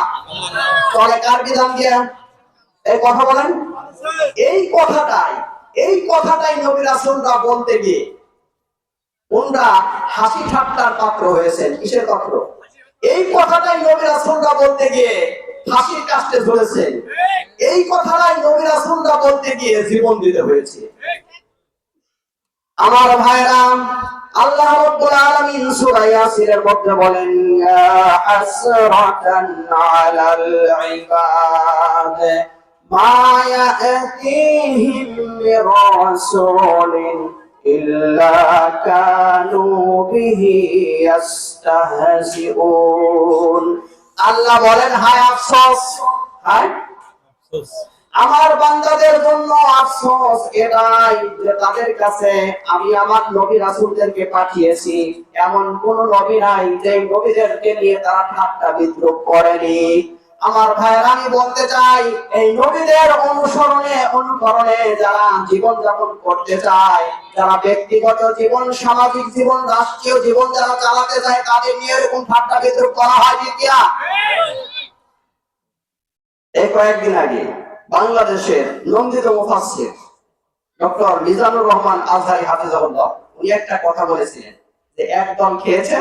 চলে কার বিধান দিয়া? এই কথা বলেন। এই কথাটাই নবী রাসূলরা বলতে গিয়ে ওনরা হাসি ঠাট্টার পাত্র হয়েছেন। কিসের পাত্র? এই কথাটাই নবী রাসূলরা বলতে গিয়ে ফাঁসির কাস্টে ঝুলেছেন। এই কথাটাই নবী রাসূলরা বলতে গিয়ে জীবন দিতে হয়েছে। আমার ভাইরা, আল্লাহ রাব্বুল আলামিন সূরা ইয়াসিনের মধ্যে বলেন ইয়া হাসরাতান আলাল ইবাদ মা ইয়াতিহিম মির রাসূলিন ইল্লা কানু বিহি ইস্তাহজিউন। আল্লাহ বলেন হায় আফসোস, হায় আফসোস আমার বান্দাদের জন্য আফসোস এটাই যে তাদের কাছে আমি আমার নবী রাসূলদেরকে পাঠিয়েছি, এমন কোন নবী নাই যে নবীদেরকে নিয়ে তারা ঠাট্টা বিদ্রূপ করেনি। আমার ভাইয়েরা, আমি বলতে চাই এই নবীদের অনুকরণে যারা জীবন যাপন করতে চায়, যারা ব্যক্তিগত জীবন, সামাজিক জীবন, রাষ্ট্রীয় জীবন যারা চালাতে চায়, তাদের নিয়ে এরকম ঠাট্টা বিদ্রূপ করা হয় ঠিক কিনা? এই কয়েকদিন আগে বাংলাদেশের নন্দিত মুফাসসির ডক্টর মিজানুর রহমান আজহারী হাফিজাহুল্লাহ, উনি একটা কথা বলেছিলেন যে এক দল খেয়েছে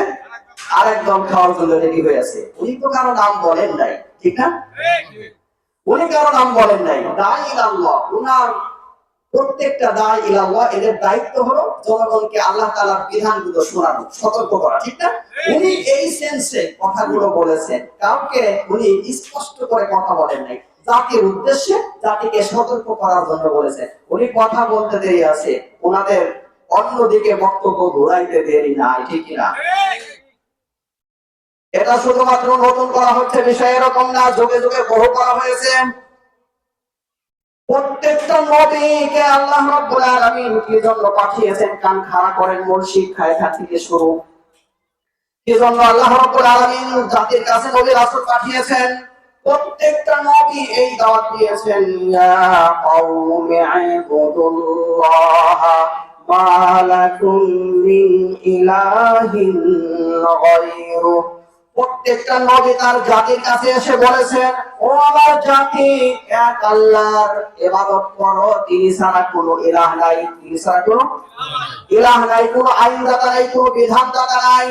আর এক দল খাওয়ার জন্য রেডি হয়ে আছে। উনি তো কারো নাম বলেন নাই, ঠিক না? উনি কারো নাম বলেন নাই। দাঈ ইলাল্লাহ, উনার প্রত্যেকটা দাঈ ইলাল্লাহ এদের দায়িত্ব হলো জনগণকে আল্লাহ তাআলার বিধানগুলো শোনানো, সতর্ক করা, ঠিক না? উনি এই সেন্সে কথাগুলো বলেছেন। কাউকে উনি স্পষ্ট করে কথা বলেন নাই, জাতির উদ্দেশ্যে, জাতিকে সতর্ক করার জন্য বলেছেন। উনি কথা বলতে দেরি আছে, ওনাদের অন্যদিকে বক্তব্য ঘুরাইতে দেরি নাই, ঠিক কিনা? এটা শুধুমাত্র নতুন করা হচ্ছে বিষয় এরকম না, যুগে যুগে বহু করা হয়েছে। প্রত্যেকটা নবীকে আল্লাহ রাব্বুল আলামিন কি জন্য পাঠিয়েছেন? কান খাড়া করেন, মূল শিক্ষা এখান থেকে শুরু। কি জন্য আল্লাহ রাব্বুল আলামিন জাতির কাছে নবী রাসূল পাঠিয়েছেন? প্রত্যেকটা নবী এই দাওয়াত দিয়েছেন, ইয়া কওমি ইবুদুল্লাহ মা লাকুম মিন ইলাহিন গায়রু। প্রত্যেকটা নবী তার জাতির কাছে এসে বলেছেন, ও আমার জাতি, এক আল্লাহর ইবাদত করো, তিনি ছাড়া কোনো ইলাহ নাই, তিনি ছাড়া কোনো ইলাহ নাই, কোনো আইনদাতা নাই, কোনো বিধানদাতা নাই।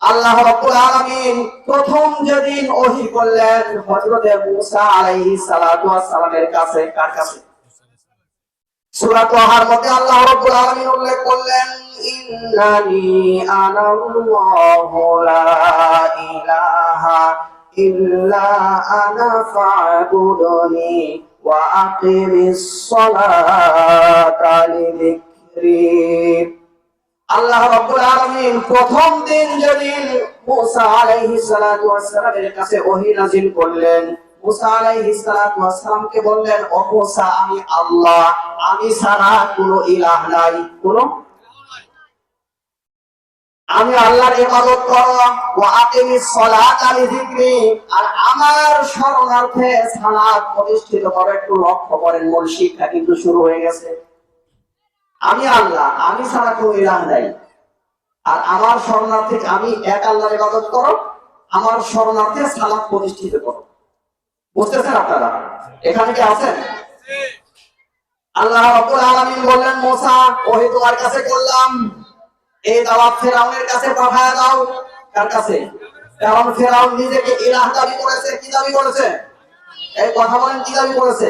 আল্লাহ রাব্বুল আলামিন প্রথম যেদিন ওহী করলেন হযরত মূসা আলাইহিস সালাতু ওয়াস সালামের কাছে, কার কাছে? সূরা তাহার মধ্যে আল্লাহ রাব্বুল আলামিন উল্লেখ করলেন, ইন্নানি আনাল্লাহু লা ইলাহা ইল্লা আনা ফা'বুদনি ওয়া আকিমিস সালাতা লিযিকরি। আল্লাহ রাব্বুল আলামিন প্রথম দিন যেদিন মূসা আলাইহিস সালাতু ওয়াস সালামের কাছে ওহী নাযিল করলেন, মূসা আলাইহিস সালাতু ওয়াস সালামকে বললেন, ও মূসা, আমি আল্লাহ, আমি ছাড়া কোনো ইলাহ নাই, আমি আল্লাহর ইবাদত করো, ওয়া আকিমিস সালাতা লিযিকরি, আর আমার শরণার্থে সালাত প্রতিষ্ঠিত করো। একটু লক্ষ্য করেন, মূল শিক্ষা কিন্তু শুরু হয়ে গেছে। আমি আল্লাহ, আমি ছাড়া কোনো ইলাহ নাই, আর আমার শরণার্থী, আমি এক আল্লাহর ইবাদত করো, আমার শরণার্থে সালাত প্রতিষ্ঠিত করো। বুঝতেছেন আপনারা? এখানে কি আছেন? আল্লাহ রাব্বুল আলামিন বললেন, মূসা, ওহী তোমার কাছে করলাম, এই দাওয়াত ফেরাউনের কাছে পাঠায় দাও। কার কাছে? কারণ ফেরাউন নিজেকে ইলাহ দাবি করেছে। কি দাবি করেছে? এই কথা বলেন, কি দাবি করেছে?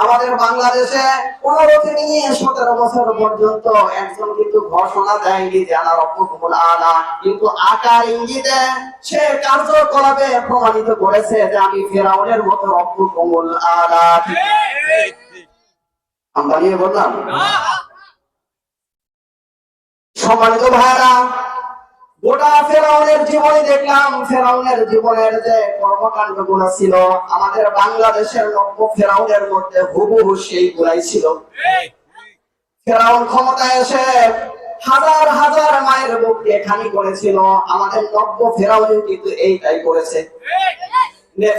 আমাদের বাংলাদেশে 15 থেকে নিয়ে 17 বছর পর্যন্ত একজন কিন্তু ঘোষণা দেয়নি যে আনা রব্বুকুমুল আলা, কিন্তু আকার ইঙ্গিতে সে কার্যকলাপে প্রমাণিত করেছে যে আমি ফেরাউনের মতো রব্বুকুমুল আলা। আমরা নিয়ে বললাম। সম্মানিত ভাইরা, গোটা ফেরাউনের জীবনে দেখলাম, ফেরাউনের জীবনের যে কর্মকাণ্ড গুলো ছিল, আমাদের বাংলাদেশের নব্য ফেরাউনের মধ্যে হুবহু সেই গুলাই ছিল। ফেরাউন ক্ষমতায় এসে হাজার হাজার মায়ের বুককে খালি করেছিল, আমাদের নব্য ফেরাউন কিন্তু এইটাই করেছে।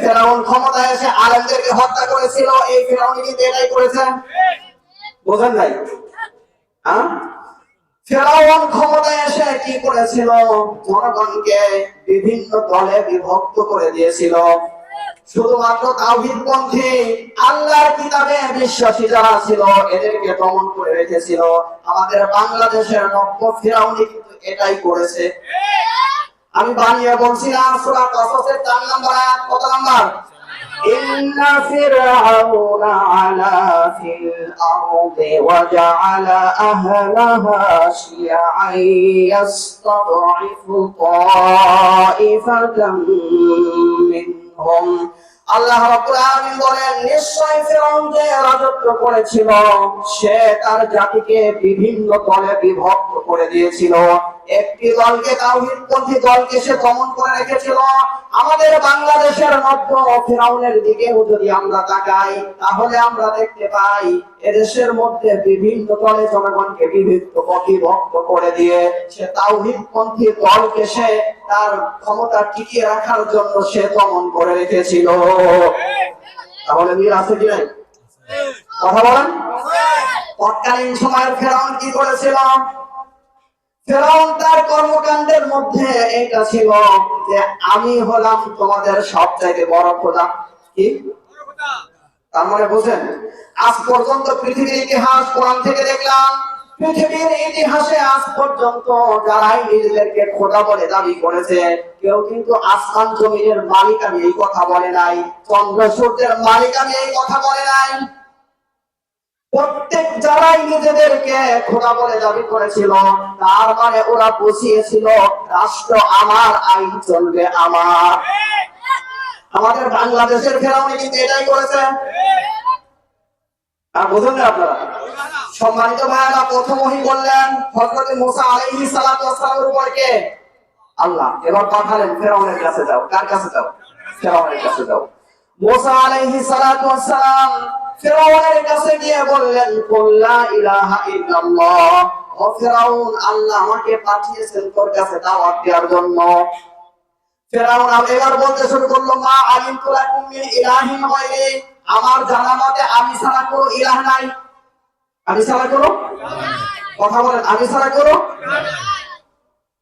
ফেরাউন ক্ষমতায় এসে আলেমদেরকে হত্যা করেছিল, এই ফেরাউন কিন্তু এটাই করেছে। বোঝেন নাই? ফেরাউন ক্ষমতায় এসে কি করেছিল? জনগণকে বিভিন্ন দলে বিভক্ত করে দিয়েছিল। শুধুমাত্র তাওহীদপন্থী, আল্লাহর কিতাবে বিশ্বাসী যারা ছিল এদেরকে দমন করে রেখেছিল। আমাদের বাংলাদেশের নব্য ফেরাউন কিন্তু এটাই করেছে। আমি বানিয়ে বলছিলাম, সূরা কাসাসের 4 নম্বর আয়াত, কত নম্বর? ইন্না ফিরআউনা আলা ফিল আরদি ওয়া জাআলা আহলাহা শিয়া'আন ইয়াস্তাদঈফু তা'iফাতাম মিনহুম। আল্লাহ রাব্বুল আলামিন বলেন, নিশ্চয় ফিরআউন যে রাজত্ব করেছিল, সে তার জাতিকে বিভিন্ন দলে বিভক্ত করে দিয়েছিল। একটি দলকে, তাওহীদপন্থী দলকে সে দমন করে রেখেছিল। আমাদের বাংলাদেশের নব্য ফিরআউনের দিকে যদি আমরা তাকাই, তাহলে আমরা দেখতে পাই এদেশের মধ্যে বিভিন্ন দলে জনগণকে বিভক্ত করে দিয়ে সে তাওহীদপন্থী দলকে সে তার ক্ষমতা টিকিয়ে রাখার জন্য সে দমন করে রেখেছিল। তাহলে মিল আছে কি নাই? কথা বলেন। তৎকালীন সময়ের ফেরাউন কি করেছিল? ফেরাউন তার কর্মকাণ্ডের মধ্যে এটা ছিল যে আমি হলাম তোমাদের সবচাইতে বড় খোদা। কি? তার মানে বুঝেন, আজ পর্যন্ত পৃথিবীর ইতিহাস কোরআন থেকে দেখলাম, পৃথিবীর ইতিহাসে আজ পর্যন্ত যারাই নিজেদেরকে খোদা বলে দাবি করেছে, কেউ কিন্তু আসমান জমিনের মালিক আমি এই কথা বলে নাই, চন্দ্র সূর্যের মালিক আমি এই কথা বলে নাই। প্রত্যেক যারাই নিজেদেরকে খোদা বলে দাবি করেছিল, তার মানে ওরা বুঝিয়েছিল রাষ্ট্র আমার, আইন চলবে আমার। আমাদের বাংলাদেশের ফেরাউন কিন্তু এটাই করেছে। আর বুঝলেন না আপনারা? সম্মানিত ভাইরা, প্রথম ওহী বললেন হযরত মূসা আলাইহিস সালাতু ওয়াস সালামের উপর কে? আল্লাহ। এবার পাঠালেন ফেরাউনের কাছে যাও। কার কাছে যাও? ফেরাউনের কাছে যাও। মুসা আলাইহিস সালাতু ওয়াস সালাম ফেরাউনের কাছে গিয়ে বললেন, কুল লা ইলাহা ইল্লাল্লাহ, ও ফেরাউন, আল্লাহ আমাকে পাঠিয়েছেন তোর কাছে দাওয়াত দেওয়ার জন্য। ফেরাউন এবার বলতে শুরু করলো, মা আলিমতু লাকুম মিন ইলাহিন গায়রি, আমার জানা মতে আমি ছাড়া কোনো ইলাহ নাই। আমি ছাড়া কোনো, কথা বলেন, আমি ছাড়া কোনো।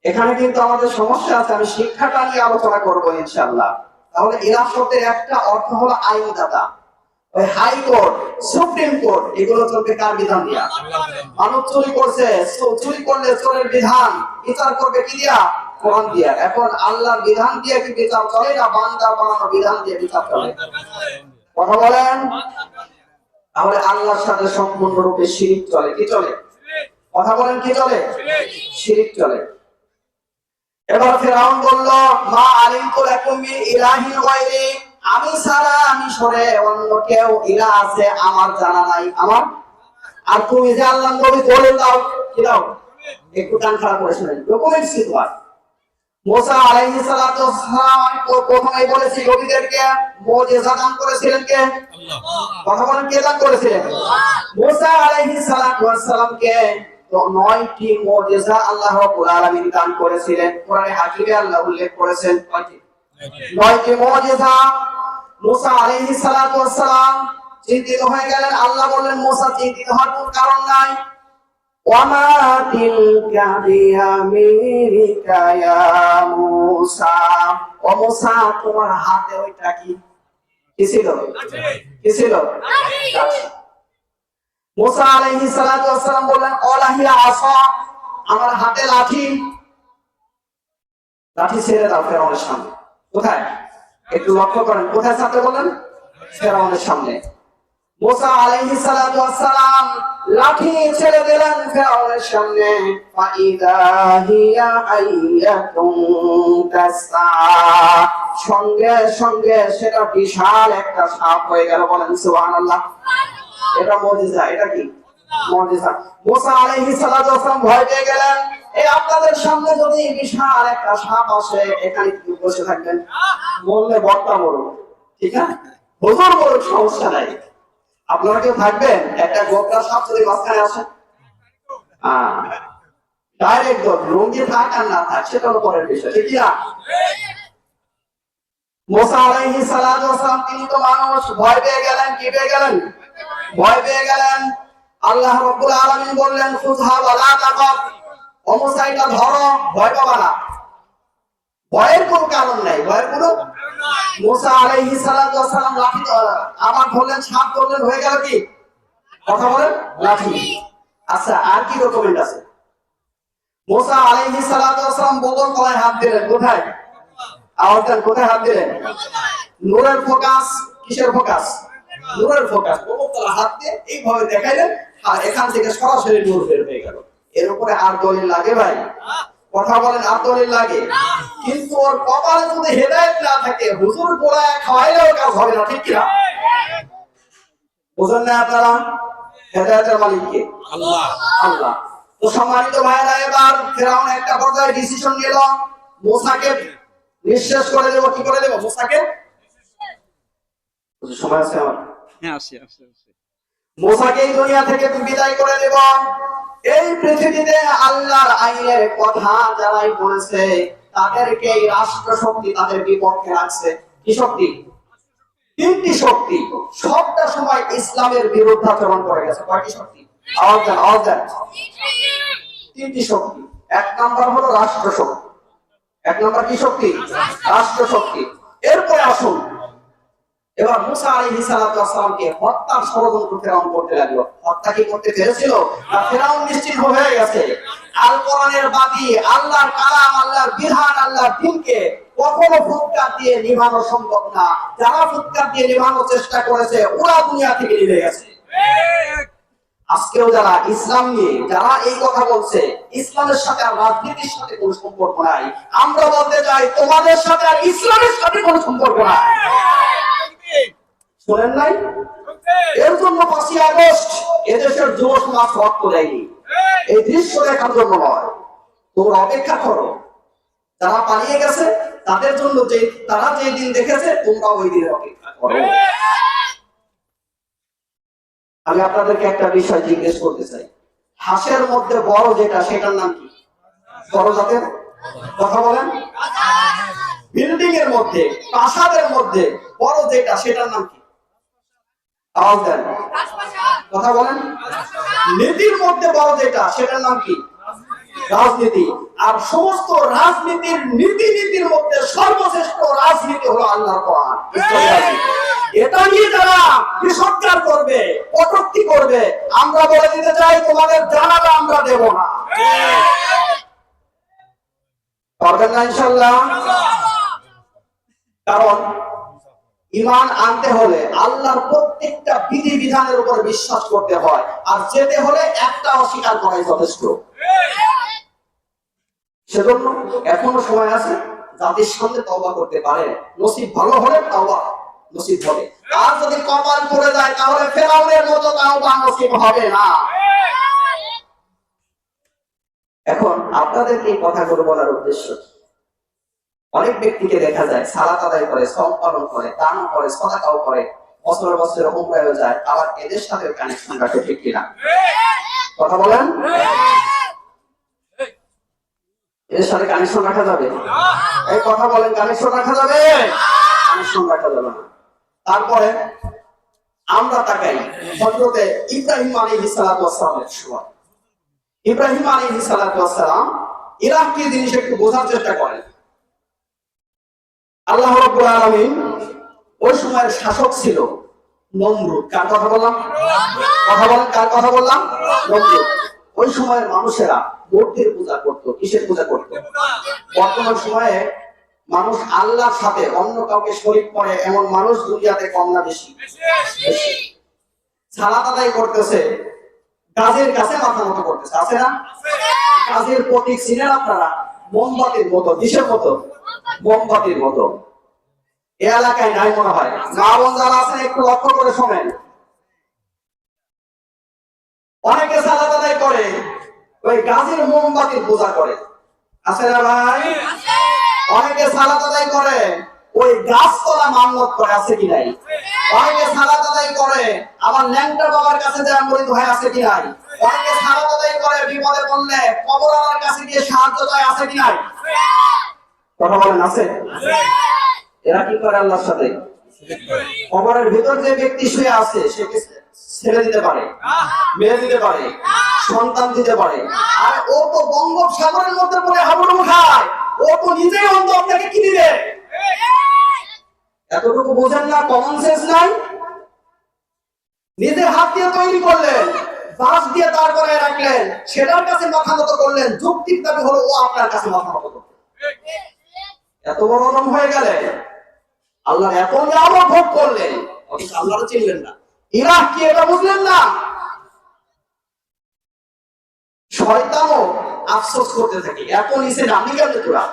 এখানে কিন্তু আমাদের সমস্যা আছে, আমি শিক্ষাটা নিয়ে আলোচনা করবো ইনশাআল্লাহ। তাহলে ইলাহ শব্দের একটা অর্থ হলো আইনদাতা। ওই হাইকোর্ট, সুপ্রিম কোর্ট, এগুলো চলবে কার বিধান দিয়া? মানুষ চুরি করছে, চুরি করলে চোরের বিধান বিচার করবে কি দিয়া? কোরআন দিয়া। এখন আল্লাহর বিধান দিয়ে কি বিচার চলে, না বান্দার বানানো বিধান দিয়ে বিচার চলে? কথা বলেন। তাহলে আল্লাহর সাথে সম্পূর্ণরূপে শিরিক চলে। কি চলে? কথা বলেন, কি চলে? শিরিক চলে। এবার ফেরাউন বলল, মা আলিমতু লাকুম মিন ইলাহিন গায়রি, আমি ছাড়া, আমি সরে অন্য কেউ ইলাহ আছে আমার জানা নাই। আমার আর তুমি যে আল্লাহ নবী দলিল দাও, কি দাও? একটু কান খারাপ করে শুনেন, ডকুমেন্টস কি তোমার? মুসা আলাইহিস সালাতু ওয়াস সালাম প্রথমেই বলেছি নবীদেরকে মুজিজা দান করেছিলেন কে? আল্লাহ। কথা বলেন, কে দান করেছিলেন? মুসা আলাইহিস সালাতু ওয়াস সালামকে 9টি মুজিজা আল্লাহ রাব্বুল আলামিন দান করেছিলেন। কোরআনে হাকিমে আল্লাহ উল্লেখ করেছেন কয়টি? 9টি মুজিজা। মুসা আলাইহিস সালাতু ওয়াস সালাম চিন্তিত হয়ে গেলেন। আল্লাহ বললেন, মুসা চিন্তিত হওয়ার কোনো কারণ নাই। ওয়ামা তিলকা বিয়ামিনিকা ইয়া মুসা, ও মুসা, তোমার হাতে ওইটা কি? কি ছিল? কি ছিল? মুসা আলাইহিস সালাতু ওয়াস সালাম বললেন, ওয়ালাহিয়া আসা, আমার হাতে লাঠি। লাঠি ছেড়ে দাও ফেরাউনের সামনে। কোথায়? একটু লক্ষ্য করেন, কোথায় ছাড়তে বলেন? ফেরাউনের সামনে। মুসা আলাইহিস সালাতু ওয়াস সালাম লাঠি ছেড়ে দিলেন ফেরাউনের সামনে। ফাইদা হিয়া আইয়াতুন তাসা, সঙ্গে সঙ্গে সেটা বিশাল একটা সাপ হয়ে গেল। বলেন সুবহানাল্লাহ। এটা মুজিজা। এটা কি? মুজিজা। মুসা আলাইহিস সালাতু ওয়াস সালাম ভয় পেয়ে গেলেন। এই আপনাদের সামনে যদি বিশাল একটা সাপ আসে, এখানে কি বসে থাকবেন? বললে বক্তা বড়, ঠিক আছে, হুজুর বড়, সমস্যা নাই। আপনারা কেউ থাকবেন? একটা গোবরা সাপ যদি মাঝখানে আসে, ডাইরেক্ট লুঙ্গি থাক আর না থাক সেটা হলো পরের বিষয়, ঠিক না? মুসা আলাইহিস সালাতু ওয়াস সালাম তিনি তো মানুষ, ভয় পেয়ে গেলেন। কি পেয়ে গেলেন? ভয় পেয়ে গেলেন। আল্লাহ রাব্বুল আলামিন বললেন, খুযহা ওয়ালা তাকাফ, ও মুসা এটা ধরো, ভয় পাবা না। ভয়ের কোনো কারণ নাই, ভয়ের কোনো। মুসা আলাইহিস সালাতু ওয়াস সালাম লাঠি আবার ধরলেন, সাপ ধরলেন, হয়ে গেল কি? কথা বলেন, লাঠি। আচ্ছা, আর কি ডকুমেন্ট আছে? মুসা আলাইহিস সালাতু ওয়াস সালাম বদন তলায় হাত দিলেন। কোথায়? আওয়াজ দেন, কোথায় হাত দিলেন? নূরের ফোকাস। কিসের ফোকাস? নূরের ফোকাস। বদন তলায় হাত দিয়ে এইভাবে দেখাইলেন, আর এখান থেকে সরাসরি নূর বের হয়ে গেল। এর উপরে আর দলিল লাগে ভাই? কথা বলেন, আর দলিল লাগে? কিন্তু ওর কপালে যদি হেদায়েত না থাকে, হুজুর পোড়ায় খাওয়াইলেও কাজ হবে না, ঠিক কি না? বুঝেন না আপনারা? হেদায়েতের মালিক কে? আল্লাহ। আল্লাহ। তো সম্মানিত ভাইরা, এবার ফেরাউন একটা পর্যায়ে ডিসিশন নিল, মুসাকে নিঃশেষ করে দেব। কি করে দেব? মুসাকে সময় আছে আমার? হ্যাঁ, আছে। মুসাকে এই দুনিয়া থেকে বিদায় করে দেব। এই পৃথিবীতে আল্লাহর আইনের কথা যারাই বলেছে, তাদেরকে এই রাষ্ট্র শক্তি তাদের বিপক্ষে রাখছে। কি শক্তি? 3টি শক্তি। সবটা সময় ইসলামের বিরুদ্ধাচরণ করে গেছে। কয়টি শক্তি? আওয়াজ দেন, আওয়াজ দেন। 3টি শক্তি। 1 নাম্বার হলো রাষ্ট্র শক্তি। 1 নাম্বার কি শক্তি? রাষ্ট্র শক্তি। এরপরে আসুন, এবার মুসা আলাইহিস সালাতু ওয়াস সালামকে হত্যার ষড়যন্ত্র ফেরাউন করতে লাগলো। হত্যা কি করতে পেরেছিল? না, ফেরাউন নিশ্চিত হয়ে গেছে আল কোরআনের বাতি, আল্লাহর কালাম, আল্লাহর বিধান, আল্লাহর দ্বীনকে কখনো ফুৎকার দিয়ে নিভানো সম্ভব না। যারা ফুৎকার দিয়ে নিভানোর চেষ্টা করেছে, ওরা দুনিয়া থেকে নিভে গেছে। আজকেও যারা ইসলাম নিয়ে যারা এই কথা বলছে, ইসলামের সাথে আর রাজনীতির সাথে কোনো সম্পর্ক নাই, আমরা বলতে চাই তোমাদের সাথে আর ইসলামের সাথে কোনো সম্পর্ক নাই। শোনেন নাই? এর জন্য 5ই আগস্ট এদেশের যুব সমাজ রক্ত দেয়নি, এই দৃশ্য দেখার জন্য নয়। তোমরা অপেক্ষা করো, যারা পালিয়ে গেছে তাদের জন্য যে তারা যে দিন দেখেছে তোমরা ওই দিন অপেক্ষা করো। আমি আপনাদেরকে একটা বিষয় জিজ্ঞেস করতে চাই, হাঁসের মধ্যে বড় যেটা সেটার নাম কি? বড় জাতের কথা বলেন। বিল্ডিং এর মধ্যে, প্রাসাদের মধ্যে বড় যেটা সেটার নাম কি? আওয়াজ দেন, কথা বলেন। নীতির মধ্যে বড় যেটা সেটার নাম কি? রাজনীতি। আর সমস্ত রাজনীতির নীতির মধ্যে সর্বশ্রেষ্ঠ রাজনীতি হলো আল্লাহর কোরআন। এটা নিয়ে যারা বিসৎকার করবে, কটূক্তি করবে, আমরা বলে দিতে চাই তোমাদের জানালা আমরা দেব না। পারবেন না ইনশাআল্লাহ? কারণ ঈমান আনতে হলে আল্লাহর প্রত্যেকটা বিধি বিধানের উপর বিশ্বাস করতে হয়, আর যেতে হলে একটা অস্বীকার করাই যথেষ্ট। সেজন্য এখনো সময় আছে, জাতির সামনে তওবা করতে পারে, নসিব ভালো হলে তওবা নসিব হবে। আর যদি কপাল পড়ে যায় তাহলে ফেরাউনের মতো তওবা নসিব হবে না। এখন আপনাদেরকে এই কথাগুলো বলার উদ্দেশ্য, অনেক ব্যক্তিকে দেখা যায় সালাত আদায় করে, সওম পালন করে, দান করে, সাদাকাও করে, বছর বছর উমরায় যায়, আবার এদের সাথে কানেকশন রাখে, ঠিক কিনা? কথা বলেন। এর সাথে কানেকশন রাখা যাবে? এই কথা বলেন, কানেকশন রাখা যাবে? কানেকশন রাখা যাবে না। তারপরে আমরা তাকাই হযরতে ইব্রাহিম আলাইহিস সালাতু ওয়াস সালামের সময়। ইব্রাহিম আলাইহিস সালাতু ওয়াস সালাম ইলাহ কি জিনিস একটু বোঝার চেষ্টা করেন। আল্লাহ রাব্বুল আলামিন ওই সময়ের শাসক ছিল নমরুদ। কার কথা বললাম? কথা বলেন, কার কথা বললাম? নমরুদ। ওই সময়ের মানুষেরা মূর্তির পূজা করত। কিসের পূজা করত? বর্তমান সময়ে মানুষ আল্লাহর সাথে অন্য কাউকে শরীক করে এমন মানুষ দুনিয়াতে কম না বেশি? সালাত আদায় করতেছে, গাছের কাছে মাথা মতো করতেছে, আছে না? গাছের প্রতীক চিনেন আপনারা? মোমবাতির মতো। কিসের মতো? মোমবাতির মতো। এ এলাকায় নাই মনে হয়। মা বোন যারা আছেন একটু লক্ষ্য করে শোনেন। অনেকে সালাত আদায় করে ওই গাছের মোমবাতির পূজা করে, আছে না ভাই? অনেকে সালাত আদায় করে ওই গাছতলা মান্নত করে, আছে কি নাই? অনেকে সালাত আদায় করে আবার ল্যাংটা বাবার কাছে যায় মরিদ হয়ে, আছে কি নাই? অনেকে সালাত আদায় করে বিপদে পড়লে কবরওয়ালার কাছে গিয়ে সাহায্য চায়, আছে কি নাই? কথা বলেন, আছে? এরা কি করে আল্লাহর সাথে? কবরের ভিতর যে ব্যক্তি শুয়ে আছে সে ছেড়ে দিতে পারে, মেরে দিতে পারে, সন্তান দিতে পারে। আর ও তো বঙ্গোপসাগরের মধ্যে পড়ে হাবুডুবু খায়, ও তো নিজেই অন্ধ, আপনাকে কি দিবে? এতটুকু বোঝেন না? কমন সেন্স নাই? নিজের হাত দিয়ে তৈরি করলেন, বাঁশ দিয়ে দাঁড় করায় রাখলেন, সেটার কাছে মাথা নত করলেন, যুক্তির দাবি হলো ও আপনার কাছে মাথা নত করবে। এত বড় রকম হয়ে গেলে আল্লাহ এত নিয়ামত ভোগ করলেন, অথচ আল্লাহর চিনলেন না। ইলাহ কি এটা বুঝলেন না? শয়তানও আফসোস করতে থাকে, এত নিচে নামি গেল তোরা।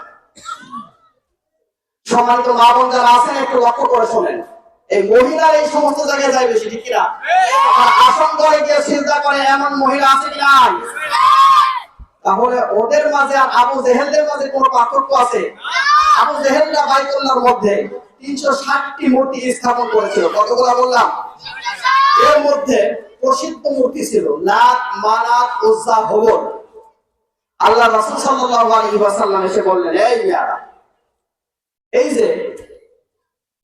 সম্মানিত মা বোন যারা আছেন একটু লক্ষ্য করে শোনেন। এই মহিলার এই সমস্ত জায়গায় যায় বেশি, ঠিক কিনা? আসন করে গিয়ে চিন্তা করে এমন মহিলা আছে কি নাই? তাহলে ওদের মাঝে আর আবু জেহেলদের মাঝে কোনো পার্থক্য আছে? আবু জেহেলরা বাইতুল্লাহর মধ্যে 360টি মূর্তি স্থাপন করেছিল। কতগুলো বললাম? এর মধ্যে প্রসিদ্ধ মূর্তি ছিল লাত, মানাত, উজ্জা, হুবল। আল্লাহ রাসূল সাল্লাল্লাহু আলাইহি ওয়াসাল্লাম এসে বললেন, এই মিয়ারা, এই যে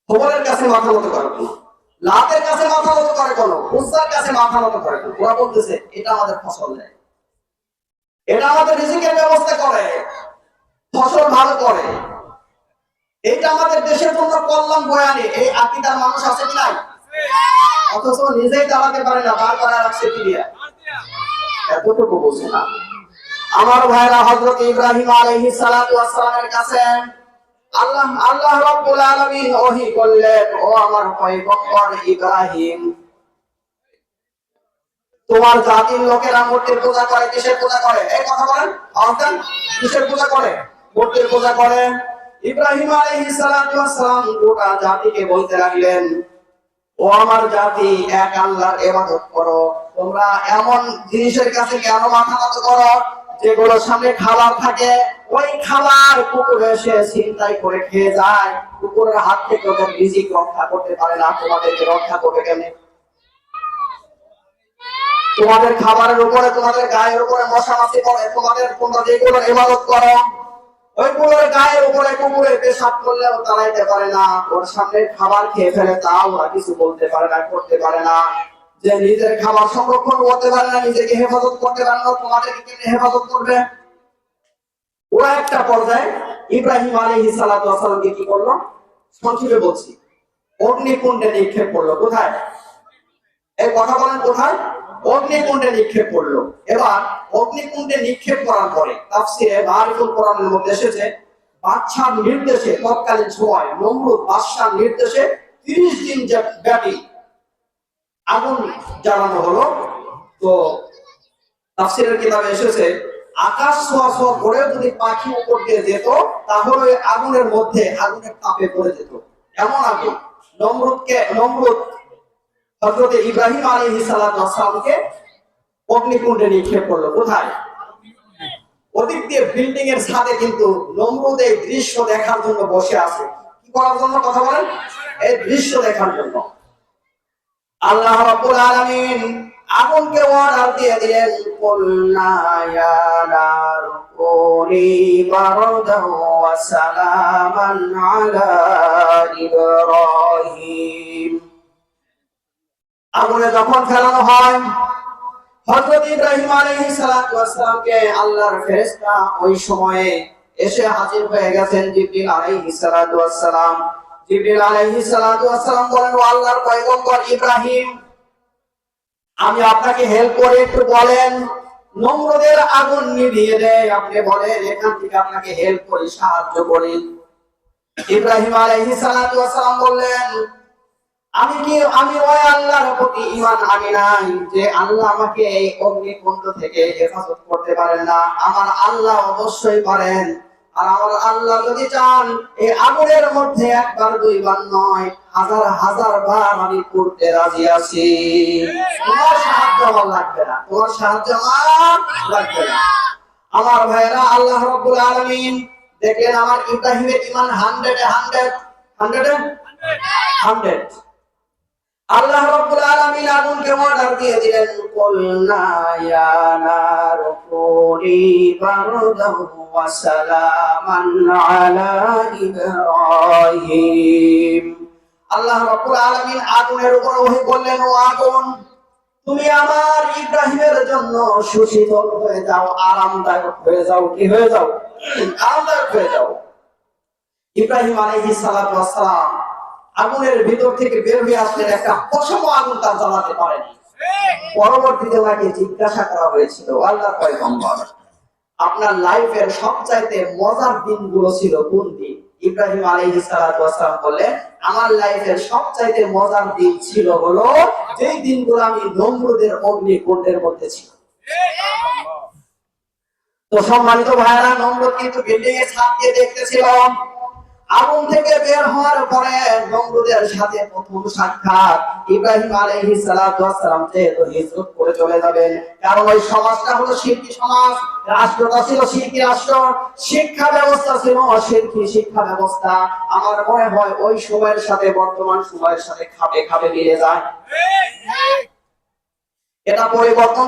হুবলের কাছে মাথা নত করে কেন, লাতের কাছে মাথা নত করে কেন, উজ্জার কাছে মাথা নত করে কেন? ওরা বলতেছে এটা আমাদের ফসল দেয়, এটা আমাদের রিজিকের ব্যবস্থা করে, ফসল ভালো করে, এটা আমাদের দেশের জন্য কল্যাণ বয়ে আনে। এই আকীদার মানুষ আছে কি নাই? অথচ নিজেই দাঁড়াতে পারে না, বার করা রাখছে কি দিয়া? এতটুকু বোঝে না। আমার ভাইরা, হযরত ইব্রাহিম আলাইহিস সালাতু ওয়াস সালামের কাছে আল্লাহ রাব্বুল আলামিন ওহী করলেন, ও আমার পয়গম্বর ইব্রাহিম, তোমার জাতির লোকেরা মূর্তির পূজা করে। কিসের পূজা করে? এই কথা বলেন, অর্থাৎ কিসের পূজা করে? মূর্তির পূজা করে। ইব্রাহিম আলাইহিস সালাতু ওয়াস সালাম গোটা জাতিকে বলতে লাগলেন, ও আমার জাতি, এক আল্লাহর ইবাদত করো। তোমরা এমন জিনিসের কাছে কেন মাথা নত করো যেগুলোর সামনে খাবার থাকে? ওই খাবার কুকুরে এসে ছিনতাই করে খেয়ে যায়, কুকুরের হাত থেকে ওদের রিজিক রক্ষা করতে পারে না, তোমাদেরকে রক্ষা করবে কেমনে? তোমাদের খাবারের উপরে, তোমাদের গায়ের উপরে মশা মাছি পড়ে, তোমরা যেগুলো ইবাদত করো ওইগুলোর গায়ের উপরে কুকুরে পেশাব করলেও তাড়াইতে পারে না, ওর সামনে খাবার খেয়ে ফেলে তাও ওরা কিছু বলতে পারে না, করতে পারে না। যে নিজের খাবার সংরক্ষণ করতে পারে না, নিজেকে হেফাজত করতে পারে না, তোমাদেরকে কেমনে হেফাজত করবে? ওরা একটা পর্যায়ে ইব্রাহিম আলাইহিস সালাতু ওয়াস সালামকে কি করলো, সংক্ষেপে বলছি, অগ্নিকুণ্ডে নিক্ষেপ করলো। কোথায়? এই কথা বলেন, কোথায়? অগ্নিকুণ্ডে নিক্ষেপ করলো। এবার অগ্নিকুণ্ডে নিক্ষেপ করার পরে তাফসীরে মারিফুল কোরআনের মধ্যে এসেছে, বাদশার নির্দেশে, তৎকালীন সময় নমরুদ বাদশার নির্দেশে 30 দিন ব্যাপী আগুন জ্বালানো হলো। তো তাফসীরের কিতাবে এসেছে, আকাশ ছোঁয়া ছোঁয়া করে যদি পাখি উপর দিয়ে যেত তাহলে আগুনের মধ্যে আগুনের তাপে পড়ে যেত, এমন আগুন। নমরুদ হযরত ইব্রাহিম আলাইহিস সালাতু ওয়াস সালামকে অগ্নিকুণ্ডে নিক্ষেপ করলো। কোথায়? ওদিক দিয়ে বিল্ডিং এর ছাদে কিন্তু নমরুদ এই দৃশ্য দেখার জন্য বসে আছে। কি করার জন্য? কথা বলেন, এই দৃশ্য দেখার জন্য। আল্লাহ রাব্বুল আলামিন আগুনকে অর্ডার দিয়ে দিলেন, কুলনা ইয়া নারু কুনি বারদান ওয়া সালামান আলা ইব্রাহিম। আগুনে যখন ফেলানো হয়, হযরত ইব্রাহিম আলাইহিস সালাতু ওয়াস সালামকে আল্লাহর ফেরেশতা ওই সময়ে এসে হাজির হয়ে গেছেন জিবরিল আলাইহিস সালাতু ওয়াস সালাম। জিবরিল আলাইহিস সালাতু ওয়াস সালাম বলেন, ও আল্লাহর পয়গম্বর ইব্রাহিম, আমি আপনাকে হেল্প করে, একটু বলেন নমরুদের আগুন নিভিয়ে দেয়, আপনি বলেন এখান থেকে আপনাকে হেল্প করি, সাহায্য করি। ইব্রাহিম আলাইহিস সালাতু ওয়াস সালাম বললেন, আমি ওই আল্লাহর প্রতি ঈমান আনি নাই যে আল্লাহ আমাকে এই অগ্নিকুণ্ড থেকে হেফাজত করতে পারেন না, আমার আল্লাহ অবশ্যই পারেন। আর আমার আল্লাহ যদি চান এই আগুনের মধ্যে একবার দুইবার নয়, হাজার হাজার বার আমি করতে রাজি আছি। তোমার সাহায্য আমার লাগবে না, তোমার সাহায্য আমার লাগবে না। আমার ভাইরা, আল্লাহ রাব্বুল আলামিন দেখেন আমার ইব্রাহিমের ঈমান 100 আল্লাহ রাব্বুল আলামিন আগুনকে অর্ডার দিয়ে দিলেন, কুলনা ইয়া নারু কুনি বারদান ওয়া সালামান আলা ইব্রাহিম। আল্লাহ রাব্বুল আলামিন আগুনের উপর ওহী করলেন, ও আগুন, তুমি আমার ইব্রাহিমের জন্য সুশীতল হয়ে যাও, আরামদায়ক হয়ে যাও। কি হয়ে যাও? আরামদায়ক হয়ে যাও। ইব্রাহিম আলাইহিস সালাতু ওয়াস সালাম আগুনের ভিতর থেকে বের হয়ে আসলেন, একটা পশম আগুন তার জ্বালাতে পারেনি। পরবর্তীতে ওনাকে জিজ্ঞাসা করা হয়েছিল, আল্লাহর পয়গম্বর, আপনার লাইফের সবচাইতে মজার দিনগুলো ছিল কোন দিন? ইব্রাহিম আলাইহিস সালাতু ওয়াস সালাম বললেন, আমার লাইফের সবচাইতে মজার দিন ছিল হলো যেই দিনগুলো আমি নমরুদের অগ্নিকুণ্ডের মধ্যে ছিল। তো সম্মানিত ভাইরা, নমরুদ কিন্তু বিল্ডিং এর ছাদ দিয়ে দেখতেছিল। আগুন থেকে বের হওয়ার পরে নমরুদের সাথে প্রথম সাক্ষাৎ। ইব্রাহিম আলাইহিস সালাতু ওয়াস সালাম যেহেতু হিজরত করে চলে যাবেন, কারণ ওই সমাজটা হলো শিরকি সমাজ, রাষ্ট্রটা ছিল শিরকি রাষ্ট্র, শিক্ষা ব্যবস্থা ছিল শিরকি শিক্ষা ব্যবস্থা। আমার মনে হয় ওই সময়ের সাথে বর্তমান সময়ের সাথে খাপে খাপে মিলে যায়। এটা পরিবর্তন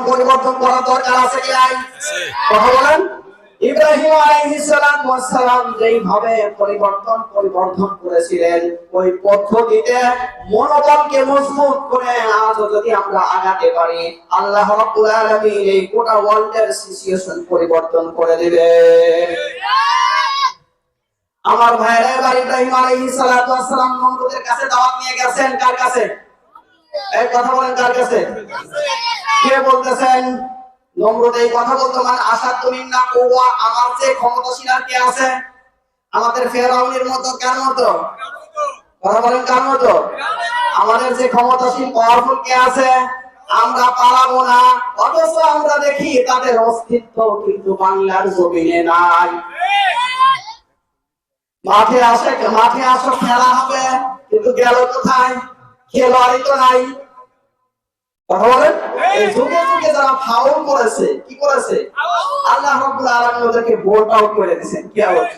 করার দরকার আছে কি নাই? কথা বলেন। ইব্রাহিম আলাইহিস সালাম যেইভাবে পরিবর্ধন করেছিলেন, ওই পদ্ধতিতে মনোবলকে মজবুত করে আজ যদি আমরা আগাতে পারি, আল্লাহ রাব্বুল আলামিন এই গোটা ওয়ার্ল্ডের সিচুয়েশন পরিবর্তন করে দিবে। আমার ভাইরা, এবার ইব্রাহিম আলাইহিস সালাম নমরুদের কাছে দাওয়াত নিয়ে গেছেন। কার কাছে? এই কথা বলেন, কার কাছে? কে বলতেছেন? নমরুদ এই কথা বলতো, মানে আসাদুমিন্না কুওয়া, আমার যে ক্ষমতাশীল আর কে আছে? আমাদের ফেরাউনের মতো। কার মতো? কথা বলেন, কার মতো? আমাদের যে ক্ষমতাশীল পাওয়ারফুল কে আছে? আমরা পালাবো না, অথচ আমরা দেখি তাদের অস্তিত্ব কিন্তু বাংলার জমিনে নাই। মাঠে আসো, খেলা হবে, কিন্তু গেল কোথায়? খেলোয়াড়ই তো নাই। কথা বলেন। এই যুগে যুগে যারা ফাউল করেছে, কি করেছে, আল্লাহ রাব্বুল আলামিন ওদেরকে বোল্ট আউট করে দিয়েছেন। কি আউট?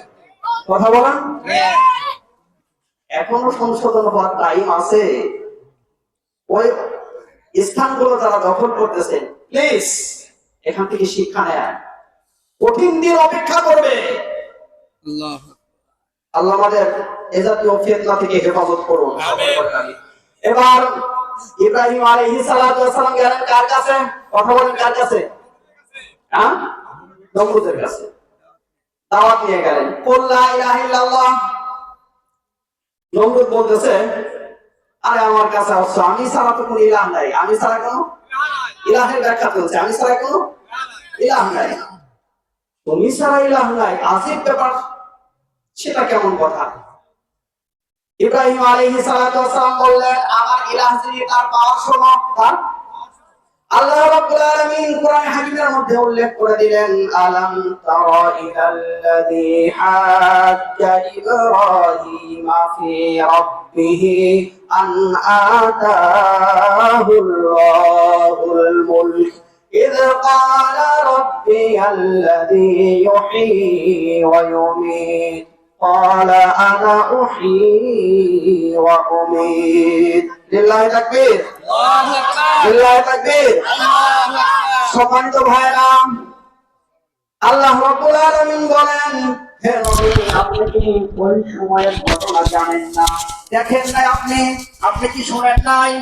কথা বলেন। এখনো সংশোধন হওয়ার টাইম আছে। ওই স্থানগুলো যারা দখল করতেছেন, প্লিজ এখান থেকে শিক্ষা নেয়। কঠিন দিন অপেক্ষা করবে। আল্লাহ আমাদের এ জাতীয় ফিতনা থেকে হেফাজত করুন। এবার ইব্রাহিম আলাইহিস সালাতু ওয়াস সালাম গেলেন কার কাছে? কথা বলেন, কার কাছে? হ্যাঁ, নমরুদের কাছে দাওয়াত নিয়ে গেলেন। কুল লা ইলাহা ইল্লাল্লাহ। নমরুদ বলতেছে, আরে আমার কাছে আসছো, আমি ছাড়া তো কোনো ইলাহ নাই। আমি ছাড়া কোনো ইলাহের ব্যাখ্যা চলছে, আমি ছাড়া কোনো ইলাহ নাই। তুমি ছাড়া ইলাহ নাই, আজীব ব্যাপার। সেটা কেমন কথা? ইব্রাহিম আলাইহিস সালাতু ওয়াস সালাম বললেন, আমার ইলাহ যিনি তার পাওয়ার শোনো। তার আল্লাহ রাব্বুল আলামিন কোরআন হাকিমের মধ্যে উল্লেখ করে দিলেন, আলাম তারা ইলাল্লাযী হাজ্জা ইব্রাহিমা ফি রাব্বিহি আন আতাহুল্লাহুল মুলক إذ قال ربي الذي يحيي ويميت قال أنا أحيي وأميت لله تكبير لله تكبير সম্মানিত ভাইরা, আল্লাহ রাব্বুল আলামিন বলেন, হে নবী, আপনি কি ওই সময়ের ঘটনা জানেন না? দেখেন নাই আপনি? আপনি কি শুনেন নাই?